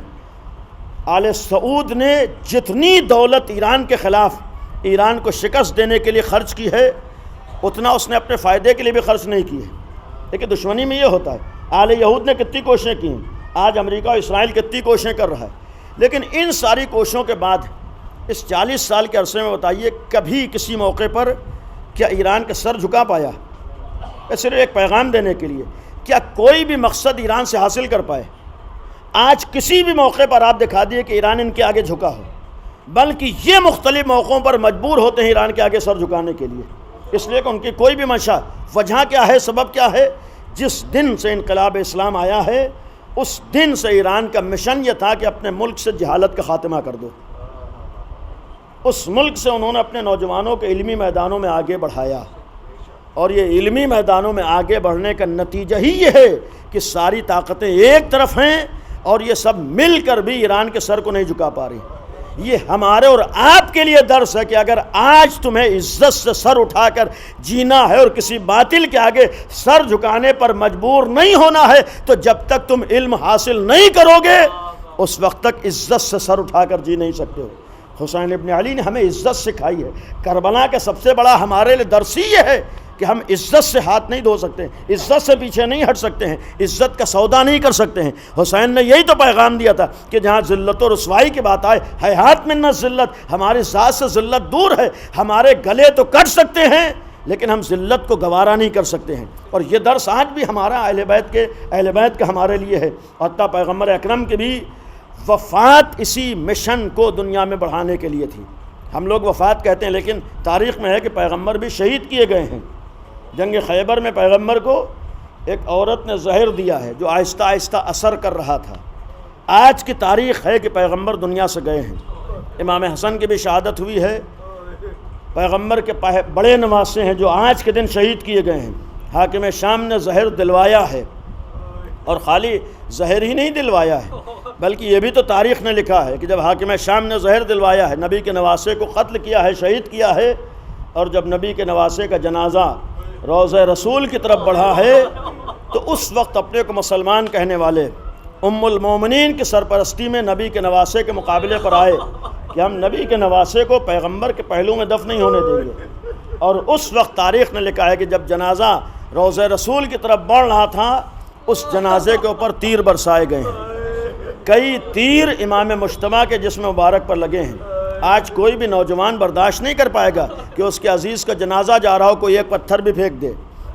آل سعود نے جتنی دولت ایران کے خلاف ایران کو شکست دینے کے لیے خرچ کی ہے اتنا اس نے اپنے فائدے کے لیے بھی خرچ نہیں کی ہے، لیکن دشمنی میں یہ ہوتا ہے۔ آل یہود نے کتنی کوششیں کی ہیں، آج امریکہ اور اسرائیل کتنی کوششیں کر رہا ہے، لیکن ان ساری کوششوں کے بعد اس 40 سال کے عرصے میں بتائیے کبھی کسی موقع پر کیا ایران کا سر جھکا پایا؟ صرف ایک پیغام دینے کے لیے کیا کوئی بھی مقصد ایران سے حاصل کر پائے؟ آج کسی بھی موقع پر آپ دکھا دیے کہ ایران ان کے آگے جھکا ہو، بلکہ یہ مختلف موقعوں پر مجبور ہوتے ہیں ایران کے آگے سر جھکانے کے لیے، اس لیے کہ ان کی کوئی بھی منشا، وجہ کیا ہے، سبب کیا ہے؟ جس دن سے انقلاب اسلام آیا ہے اس دن سے ایران کا مشن یہ تھا کہ اپنے ملک سے جہالت کا خاتمہ کر دو۔ اس ملک سے انہوں نے اپنے نوجوانوں کو علمی میدانوں میں آگے بڑھایا، اور یہ علمی میدانوں میں آگے بڑھنے کا نتیجہ ہی یہ ہے کہ ساری طاقتیں ایک طرف ہیں اور یہ سب مل کر بھی ایران کے سر کو نہیں جھکا پا رہی۔ یہ ہمارے اور آپ کے لیے درس ہے کہ اگر آج تمہیں عزت سے سر اٹھا کر جینا ہے اور کسی باطل کے آگے سر جھکانے پر مجبور نہیں ہونا ہے تو جب تک تم علم حاصل نہیں کرو گے اس وقت تک عزت سے سر اٹھا کر جی نہیں سکتے ہو۔ حسین ابن علی نے ہمیں عزت سکھائی ہے۔ کربلا کا سب سے بڑا ہمارے لیے درس ہی یہ ہے کہ ہم عزت سے ہاتھ نہیں دھو سکتے، عزت سے پیچھے نہیں ہٹ سکتے ہیں، عزت کا سودا نہیں کر سکتے ہیں۔ حسین نے یہی تو پیغام دیا تھا کہ جہاں ذلت و رسوائی کی بات آئے، حیات من ذلت، ہماری ذات سے ذلت دور ہے، ہمارے گلے تو کٹ سکتے ہیں لیکن ہم ذلت کو گوارا نہیں کر سکتے ہیں۔ اور یہ درس آج بھی ہمارا اہل بیت کا ہمارے لیے ہے۔ حتیٰ پیغمبر اکرم کی بھی وفات اسی مشن کو دنیا میں بڑھانے کے لیے تھی۔ ہم لوگ وفات کہتے ہیں لیکن تاریخ میں ہے کہ پیغمبر بھی شہید کیے گئے ہیں۔ جنگ خیبر میں پیغمبر کو ایک عورت نے زہر دیا ہے جو آہستہ آہستہ اثر کر رہا تھا۔ آج کی تاریخ ہے کہ پیغمبر دنیا سے گئے ہیں۔ امام حسن کی بھی شہادت ہوئی ہے۔ پیغمبر کے بڑے نواسے ہیں جو آج کے دن شہید کیے گئے ہیں۔ حاکم شام نے زہر دلوایا ہے، اور خالی زہر ہی نہیں دلوایا ہے بلکہ یہ بھی تو تاریخ نے لکھا ہے کہ جب حاکم شام نے زہر دلوایا ہے، نبی کے نواسے کو قتل کیا ہے، شہید کیا ہے، اور جب نبی کے نواسے کا جنازہ روضہ رسول کی طرف بڑھا ہے تو اس وقت اپنے کو مسلمان کہنے والے ام المومنین کی سرپرستی میں نبی کے نواسے کے مقابلے پر آئے کہ ہم نبی کے نواسے کو پیغمبر کے پہلو میں دفن نہیں ہونے دیں گے۔ اور اس وقت تاریخ نے لکھا ہے کہ جب جنازہ روضہ رسول کی طرف بڑھ رہا تھا اس جنازے کے اوپر تیر برسائے گئے ہیں، کئی تیر امام مجتمع کے جسم مبارک پر لگے ہیں۔ آج کوئی بھی نوجوان برداشت نہیں کر پائے گا کہ اس کے عزیز کا جنازہ جا رہا ہو کوئی ایک پتھر بھی پھینک دے۔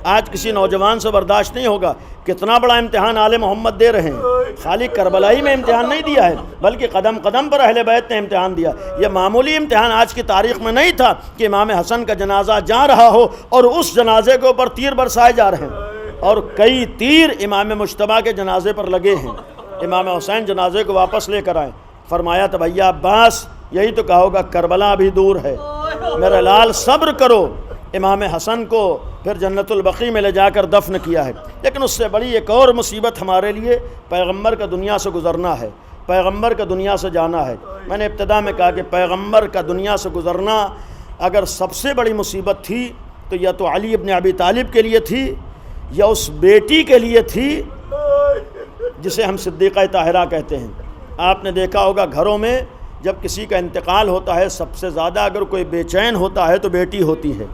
آج کسی نوجوان سے برداشت نہیں ہوگا۔ کتنا بڑا امتحان آل محمد دے رہے ہیں، خالی کربلائی میں امتحان نہیں دیا ہے بلکہ قدم قدم پر اہل بیت نے امتحان دیا۔ یہ معمولی امتحان آج کی تاریخ میں نہیں تھا کہ امام حسن کا جنازہ جا رہا ہو اور اس جنازے کے اوپر تیر برسائے جا رہے ہیں، اور کئی تیر امام مجتبیٰ کے جنازے پر لگے ہیں۔ امام حسین جنازے کو واپس لے کر آئے، فرمایا تو بھیا عباس یہی تو کہا ہوگا کربلا ابھی دور ہے، میرے لال صبر کرو۔ امام حسن کو پھر جنت البقیع میں لے جا کر دفن کیا ہے۔ لیکن اس سے بڑی ایک اور مصیبت ہمارے لیے پیغمبر کا دنیا سے گزرنا ہے، پیغمبر کا دنیا سے جانا ہے۔ میں نے ابتدا میں کہا کہ پیغمبر کا دنیا سے گزرنا اگر سب سے بڑی مصیبت تھی تو یا تو علی ابن ابی طالب کے لیے تھی یا اس بیٹی کے لیے تھی جسے ہم صدیقہ طاہرہ کہتے ہیں۔ آپ نے دیکھا ہوگا گھروں میں جب کسی کا انتقال ہوتا ہے سب سے زیادہ اگر کوئی بے چین ہوتا ہے تو بیٹی ہوتی ہے،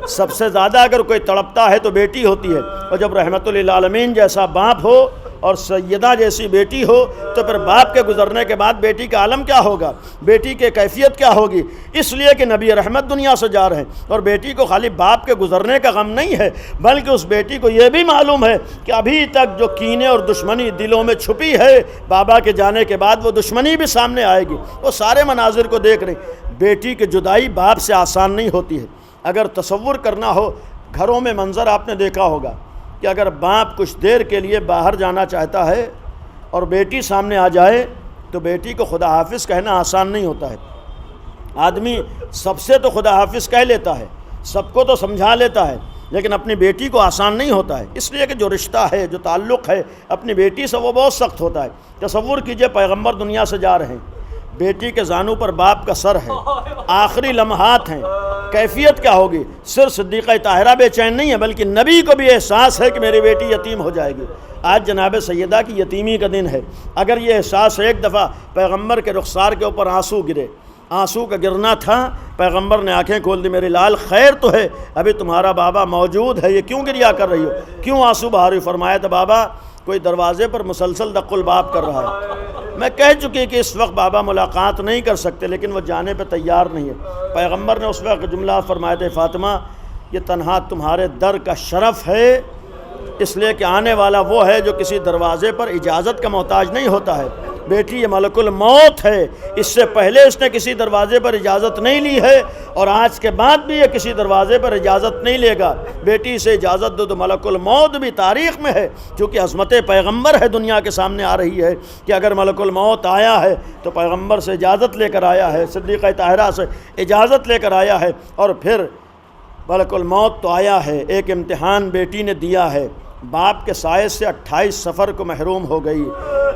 سب سے زیادہ اگر کوئی تڑپتا ہے تو بیٹی ہوتی ہے، اور جب رحمت للعالمین جیسا باپ ہو اور سیدہ جیسی بیٹی ہو تو پھر باپ کے گزرنے کے بعد بیٹی کا عالم کیا ہوگا، بیٹی کی کیفیت کیا ہوگی۔ اس لیے کہ نبی رحمت دنیا سے جا رہے ہیں، اور بیٹی کو خالی باپ کے گزرنے کا غم نہیں ہے، بلکہ اس بیٹی کو یہ بھی معلوم ہے کہ ابھی تک جو کینے اور دشمنی دلوں میں چھپی ہے، بابا کے جانے کے بعد وہ دشمنی بھی سامنے آئے گی۔ وہ سارے مناظر کو دیکھ رہے ہیں۔ بیٹی کی جدائی باپ سے آسان نہیں ہوتی ہے۔ اگر تصور کرنا ہو، گھروں میں منظر آپ نے دیکھا ہوگا کہ اگر باپ کچھ دیر کے لیے باہر جانا چاہتا ہے اور بیٹی سامنے آ جائے تو بیٹی کو خدا حافظ کہنا آسان نہیں ہوتا ہے۔ آدمی سب سے تو خدا حافظ کہہ لیتا ہے، سب کو تو سمجھا لیتا ہے، لیکن اپنی بیٹی کو آسان نہیں ہوتا ہے، اس لیے کہ جو رشتہ ہے، جو تعلق ہے اپنی بیٹی سے، وہ بہت سخت ہوتا ہے۔ تصور کیجئے پیغمبر دنیا سے جا رہے ہیں، بیٹی کے زانوں پر باپ کا سر ہے، آخری لمحات ہیں، کیفیت کیا ہوگی؟ صرف صدیقہ طاہرہ بے چین نہیں ہے، بلکہ نبی کو بھی احساس ہے کہ میری بیٹی یتیم ہو جائے گی۔ آج جناب سیدہ کی یتیمی کا دن ہے۔ اگر یہ احساس ایک دفعہ پیغمبر کے رخسار کے اوپر آنسو گرے، آنسو کا گرنا تھا، پیغمبر نے آنکھیں کھول دی، میری لال خیر تو ہے، ابھی تمہارا بابا موجود ہے، یہ کیوں گریا کر رہی ہو، کیوں آنسو بہا رہی ہو؟ فرمایا تھا بابا کوئی دروازے پر مسلسل دق الباب کر رہا ہے۔ میں کہہ چکی کہ اس وقت بابا ملاقات نہیں کر سکتے، لیکن وہ جانے پہ تیار نہیں ہے۔ پیغمبر نے اس وقت جملہ فرمایا تھا، فاطمہ یہ تنہا تمہارے در کا شرف ہے، اس لیے کہ آنے والا وہ ہے جو کسی دروازے پر اجازت کا محتاج نہیں ہوتا ہے۔ بیٹی یہ ملک الموت ہے، اس سے پہلے اس نے کسی دروازے پر اجازت نہیں لی ہے، اور آج کے بعد بھی یہ کسی دروازے پر اجازت نہیں لے گا۔ بیٹی سے اجازت دو تو ملک الموت بھی تاریخ میں ہے، چونکہ عظمت پیغمبر ہے دنیا کے سامنے آ رہی ہے کہ اگر ملک الموت آیا ہے تو پیغمبر سے اجازت لے کر آیا ہے، صدیقہ طاہرہ سے اجازت لے کر آیا ہے، اور پھر ملک الموت تو آیا ہے۔ ایک امتحان بیٹی نے دیا ہے، باپ کے سائے سے 28 سفر کو محروم ہو گئی،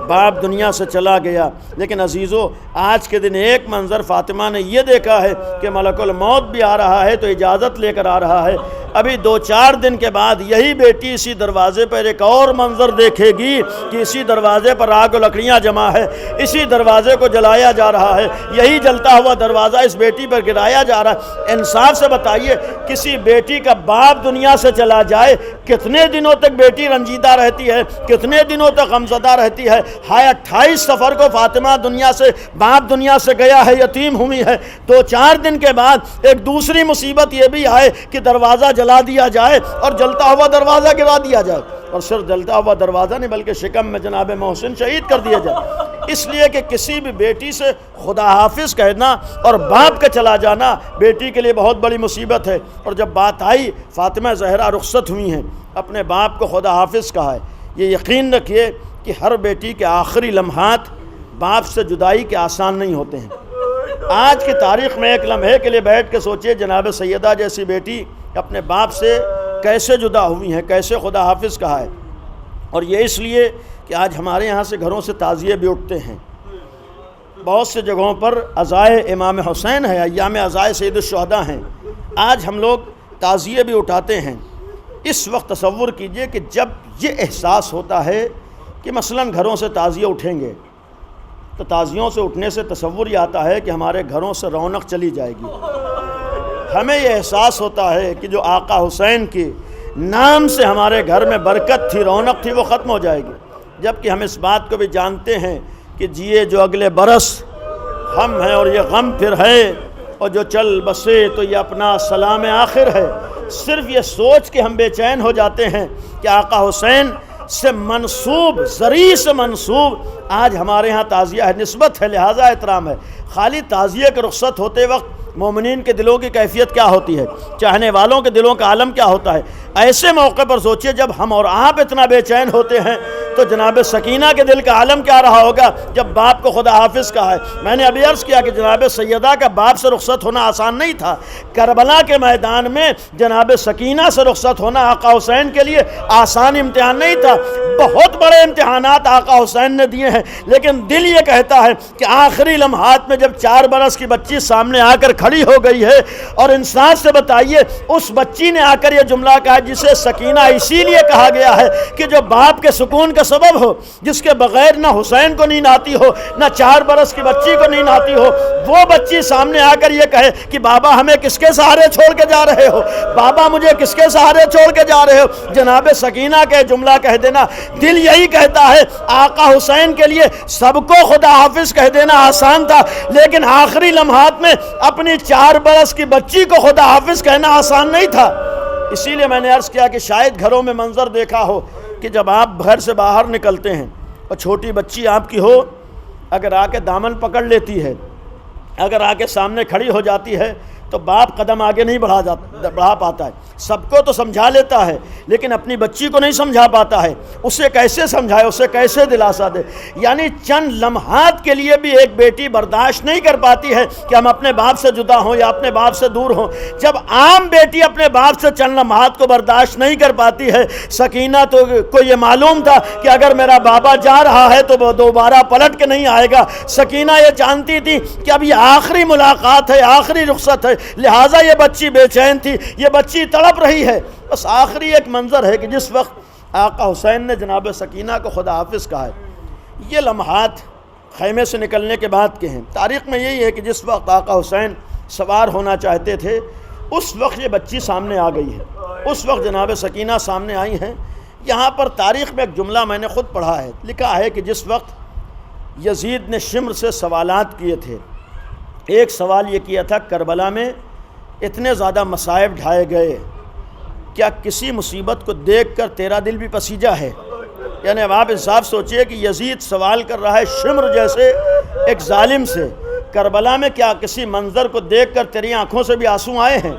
باپ دنیا سے چلا گیا، لیکن عزیزو آج کے دن ایک منظر فاطمہ نے یہ دیکھا ہے کہ ملک الموت بھی آ رہا ہے تو اجازت لے کر آ رہا ہے۔ ابھی 2-4 دن کے بعد یہی بیٹی اسی دروازے پر ایک اور منظر دیکھے گی کہ اسی دروازے پر آگ و لکڑیاں جمع ہے، اسی دروازے کو جلایا جا رہا ہے، یہی جلتا ہوا دروازہ اس بیٹی پر گرایا جا رہا ہے۔ انصاف سے بتائیے، کسی بیٹی کا باپ دنیا سے چلا جائے کتنے دنوں تک بیٹی رنجیدہ رہتی ہے، کتنے دنوں تک غمزدہ رہتی ہے۔ ہائے 28 سفر کو فاطمہ دنیا سے، باپ دنیا سے گیا ہے، یتیم ہوئی ہے۔ 2-4 دن کے بعد ایک دوسری مصیبت یہ بھی آئے کہ دروازہ جلا دیا جائے اور جلتا ہوا دروازہ گرا دیا جائے، اور صرف جلتا ہوا دروازہ نہیں بلکہ شکم میں جناب محسن شہید کر دیا جائے۔ اس لیے کہ کسی بھی بیٹی سے خدا حافظ کہنا اور باپ کا چلا جانا بیٹی کے لیے بہت بڑی مصیبت ہے۔ اور جب بات آئی فاطمہ زہرا رخصت ہوئی ہیں، اپنے باپ کو خدا حافظ کہا ہے، یہ یقین رکھیے کہ ہر بیٹی کے آخری لمحات باپ سے جدائی کے آسان نہیں ہوتے ہیں۔ آج کی تاریخ میں ایک لمحے کے لیے بیٹھ کے سوچئے جناب سیدہ جیسی بیٹی اپنے باپ سے کیسے جدا ہوئی ہیں، کیسے خدا حافظ کہا ہے۔ اور یہ اس لیے کہ آج ہمارے یہاں سے گھروں سے تعزیے بھی اٹھتے ہیں، بہت سے جگہوں پر عزائے امام حسین ہے، ایام عزائے سید الشہداء ہیں، آج ہم لوگ تعزیے بھی اٹھاتے ہیں۔ اس وقت تصور کیجئے کہ جب یہ احساس ہوتا ہے کہ مثلاً گھروں سے تعزیے اٹھیں گے تو تعزیوں سے اٹھنے سے تصور یہ آتا ہے کہ ہمارے گھروں سے رونق چلی جائے گی۔ ہمیں یہ احساس ہوتا ہے کہ جو آقا حسین کی نام سے ہمارے گھر میں برکت تھی، رونق تھی، وہ ختم ہو جائے گی، جبکہ ہم اس بات کو بھی جانتے ہیں کہ جیے جو اگلے برس ہم ہیں اور یہ غم پھر ہے، اور جو چل بسے تو یہ اپنا سلام آخر ہے۔ صرف یہ سوچ کے ہم بے چین ہو جاتے ہیں کہ آقا حسین سے منسوب، ذریع سے منسوب آج ہمارے ہاں تعزیہ ہے، نسبت ہے، لہٰذا احترام ہے۔ خالی تعزیہ کے رخصت ہوتے وقت مومنین کے دلوں کی کیفیت کیا ہوتی ہے، چاہنے والوں کے دلوں کا عالم کیا ہوتا ہے۔ ایسے موقع پر سوچئے جب ہم اور آپ اتنا بے چین ہوتے ہیں تو جناب سکینہ کے دل کا عالم کیا رہا ہوگا جب باپ کو خدا حافظ کہا ہے۔ میں نے ابھی عرض کیا کہ جناب سیدہ کا باپ سے رخصت ہونا آسان نہیں تھا، کربلا کے میدان میں جناب سکینہ سے رخصت ہونا آقا حسین کے لیے آسان امتحان نہیں تھا۔ بہت بڑے امتحانات آقا حسین نے دیے ہیں، لیکن دل یہ کہتا ہے کہ آخری لمحات میں جب 4 برس کی بچی سامنے آ کر کھڑی ہو گئی ہے، اور انصاف سے بتائیے اس بچی نے آ کر یہ جملہ کہا جسے سکینہ اسی لیے کہا گیا ہے کہ جو باپ کے سکون کا سبب ہو، جس کے بغیر نہ حسین کو نیند آتی ہو، نہ 4 برس کی بچی کو نیند آتی ہو، وہ بچی سامنے آ کر یہ کہے کہ بابا ہمیں کس کے سہارے چھوڑ کے جا رہے ہو، بابا مجھے کس کے سہارے چھوڑ کے جا رہے ہو۔ جناب سکینہ کے جملہ کہہ دینا، دل یہی کہتا ہے آقا حسین کے لیے سب کو خدا حافظ کہہ دینا آسان تھا، لیکن آخری لمحات میں اپنی 4 برس کی بچی کو خدا حافظ کہنا آسان نہیں تھا۔ اسی لیے میں نے عرض کیا کہ شاید گھروں میں منظر دیکھا ہو کہ جب آپ گھر سے باہر نکلتے ہیں اور چھوٹی بچی آپ کی ہو، اگر آ کے دامن پکڑ لیتی ہے، اگر آ کے سامنے کھڑی ہو جاتی ہے تو باپ قدم آگے نہیں بڑھا پاتا ہے، سب کو تو سمجھا لیتا ہے لیکن اپنی بچی کو نہیں سمجھا پاتا ہے، اسے کیسے سمجھائے، اسے کیسے دلاسا دے۔ یعنی چند لمحات کے لیے بھی ایک بیٹی برداشت نہیں کر پاتی ہے کہ ہم اپنے باپ سے جدا ہوں یا اپنے باپ سے دور ہوں۔ جب عام بیٹی اپنے باپ سے چند لمحات کو برداشت نہیں کر پاتی ہے، سکینہ کو یہ معلوم تھا کہ اگر میرا بابا جا رہا ہے تو وہ دوبارہ پلٹ کے نہیں آئے گا۔ سکینہ یہ جانتی تھی کہ اب یہ آخری ملاقات ہے، آخری رخصت ہے، لہٰذا یہ بچی بے چین تھی، یہ بچی تڑپ رہی ہے۔ بس آخری ایک منظر ہے کہ جس وقت آقا حسین نے جناب سکینہ کو خدا حافظ کہا ہے، یہ لمحات خیمے سے نکلنے کے بعد کے ہیں۔ تاریخ میں یہی ہے کہ جس وقت آقا حسین سوار ہونا چاہتے تھے اس وقت یہ بچی سامنے آ گئی ہے، اس وقت جناب سکینہ سامنے آئی ہیں۔ یہاں پر تاریخ میں ایک جملہ میں نے خود پڑھا ہے، لکھا ہے کہ جس وقت یزید نے شمر سے سوالات کیے تھے، ایک سوال یہ کیا تھا کربلا میں اتنے زیادہ مصائب ڈھائے گئے، کیا کسی مصیبت کو دیکھ کر تیرا دل بھی پسیجا ہے؟ یعنی اب آپ انصاف سوچئے کہ یزید سوال کر رہا ہے شمر جیسے ایک ظالم سے، کربلا میں کیا کسی منظر کو دیکھ کر تیری آنکھوں سے بھی آنسو آئے ہیں؟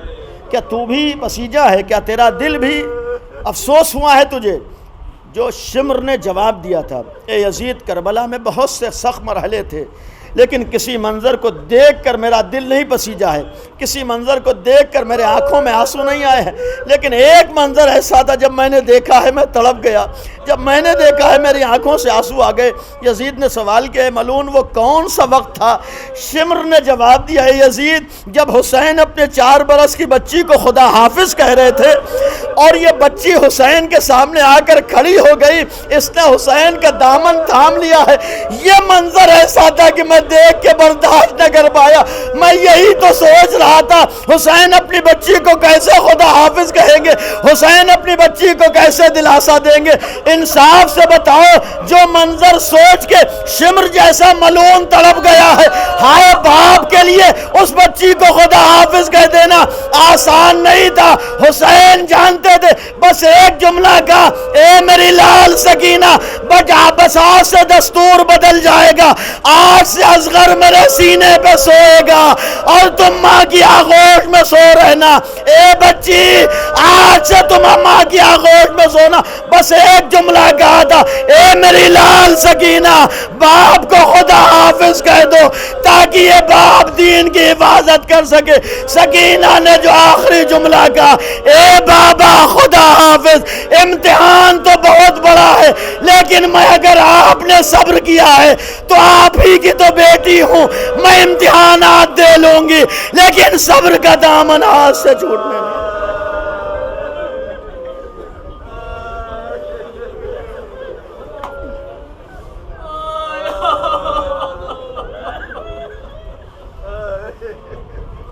کیا تو بھی پسیجا ہے؟ کیا تیرا دل بھی افسوس ہوا ہے تجھے؟ جو شمر نے جواب دیا تھا، اے یزید کربلا میں بہت سے سخت مرحلے تھے لیکن کسی منظر کو دیکھ کر میرا دل نہیں پسیجا ہے، کسی منظر کو دیکھ کر میرے آنکھوں میں آنسو نہیں آئے ہیں، لیکن ایک منظر ایسا تھا جب میں نے دیکھا ہے میں تڑپ گیا، جب میں نے دیکھا ہے میری آنکھوں سے آنسو آ گئے۔ یزید نے سوال کیا، ملعون وہ کون سا وقت تھا؟ شمر نے جواب دیا، ہے یزید جب حسین اپنے 4 برس کی بچی کو خدا حافظ کہہ رہے تھے اور یہ بچی حسین کے سامنے آ کر کھڑی ہو گئی، اس نے حسین کا دامن تھام لیا ہے، یہ منظر ایسا تھا کہ میں دیکھ کے برداشت نہ کر پایا۔ میں یہی تو سوچ رہا تھا حسین اپنی بچی کو کیسے خدا حافظ کہیں گے، حسین اپنی بچی کو کیسے دلاسا دیں گے۔ انصاف سے بتاؤ، جو منظر سوچ کے شمر جیسا ملعون تڑپ گیا ہے، ہائے باپ کے لیے اس بچی کو خدا حافظ کہہ دینا آسان نہیں تھا۔ حسین جانتے تھے بس ایک جملہ کا، اے میری لال سکینہ بس آج سے دستور بدل جائے گا، آج سے اصغر میرے سینے پہ سوئے گا اور تم ماں کی آغوش میں سو رہنا۔ اے بچی آج سے تم ماں کی آغوش میں سونا۔ بس ایک جملہ کہا تھا، اے میری لال سکینہ باپ کو خدا حافظ کہہ دو تاکہ یہ باپ دین کی حفاظت کر سکے۔ سکینہ نے جو آخری جملہ کہا، اے بابا خدا حافظ، امتحان تو بہت بڑا ہے لیکن میں اگر آپ نے صبر کیا ہے تو آپ ہی کی تو بیٹی ہوں، میں امتحانات دے لوں گی لیکن صبر کا دامن ہاتھ سے چھوٹنے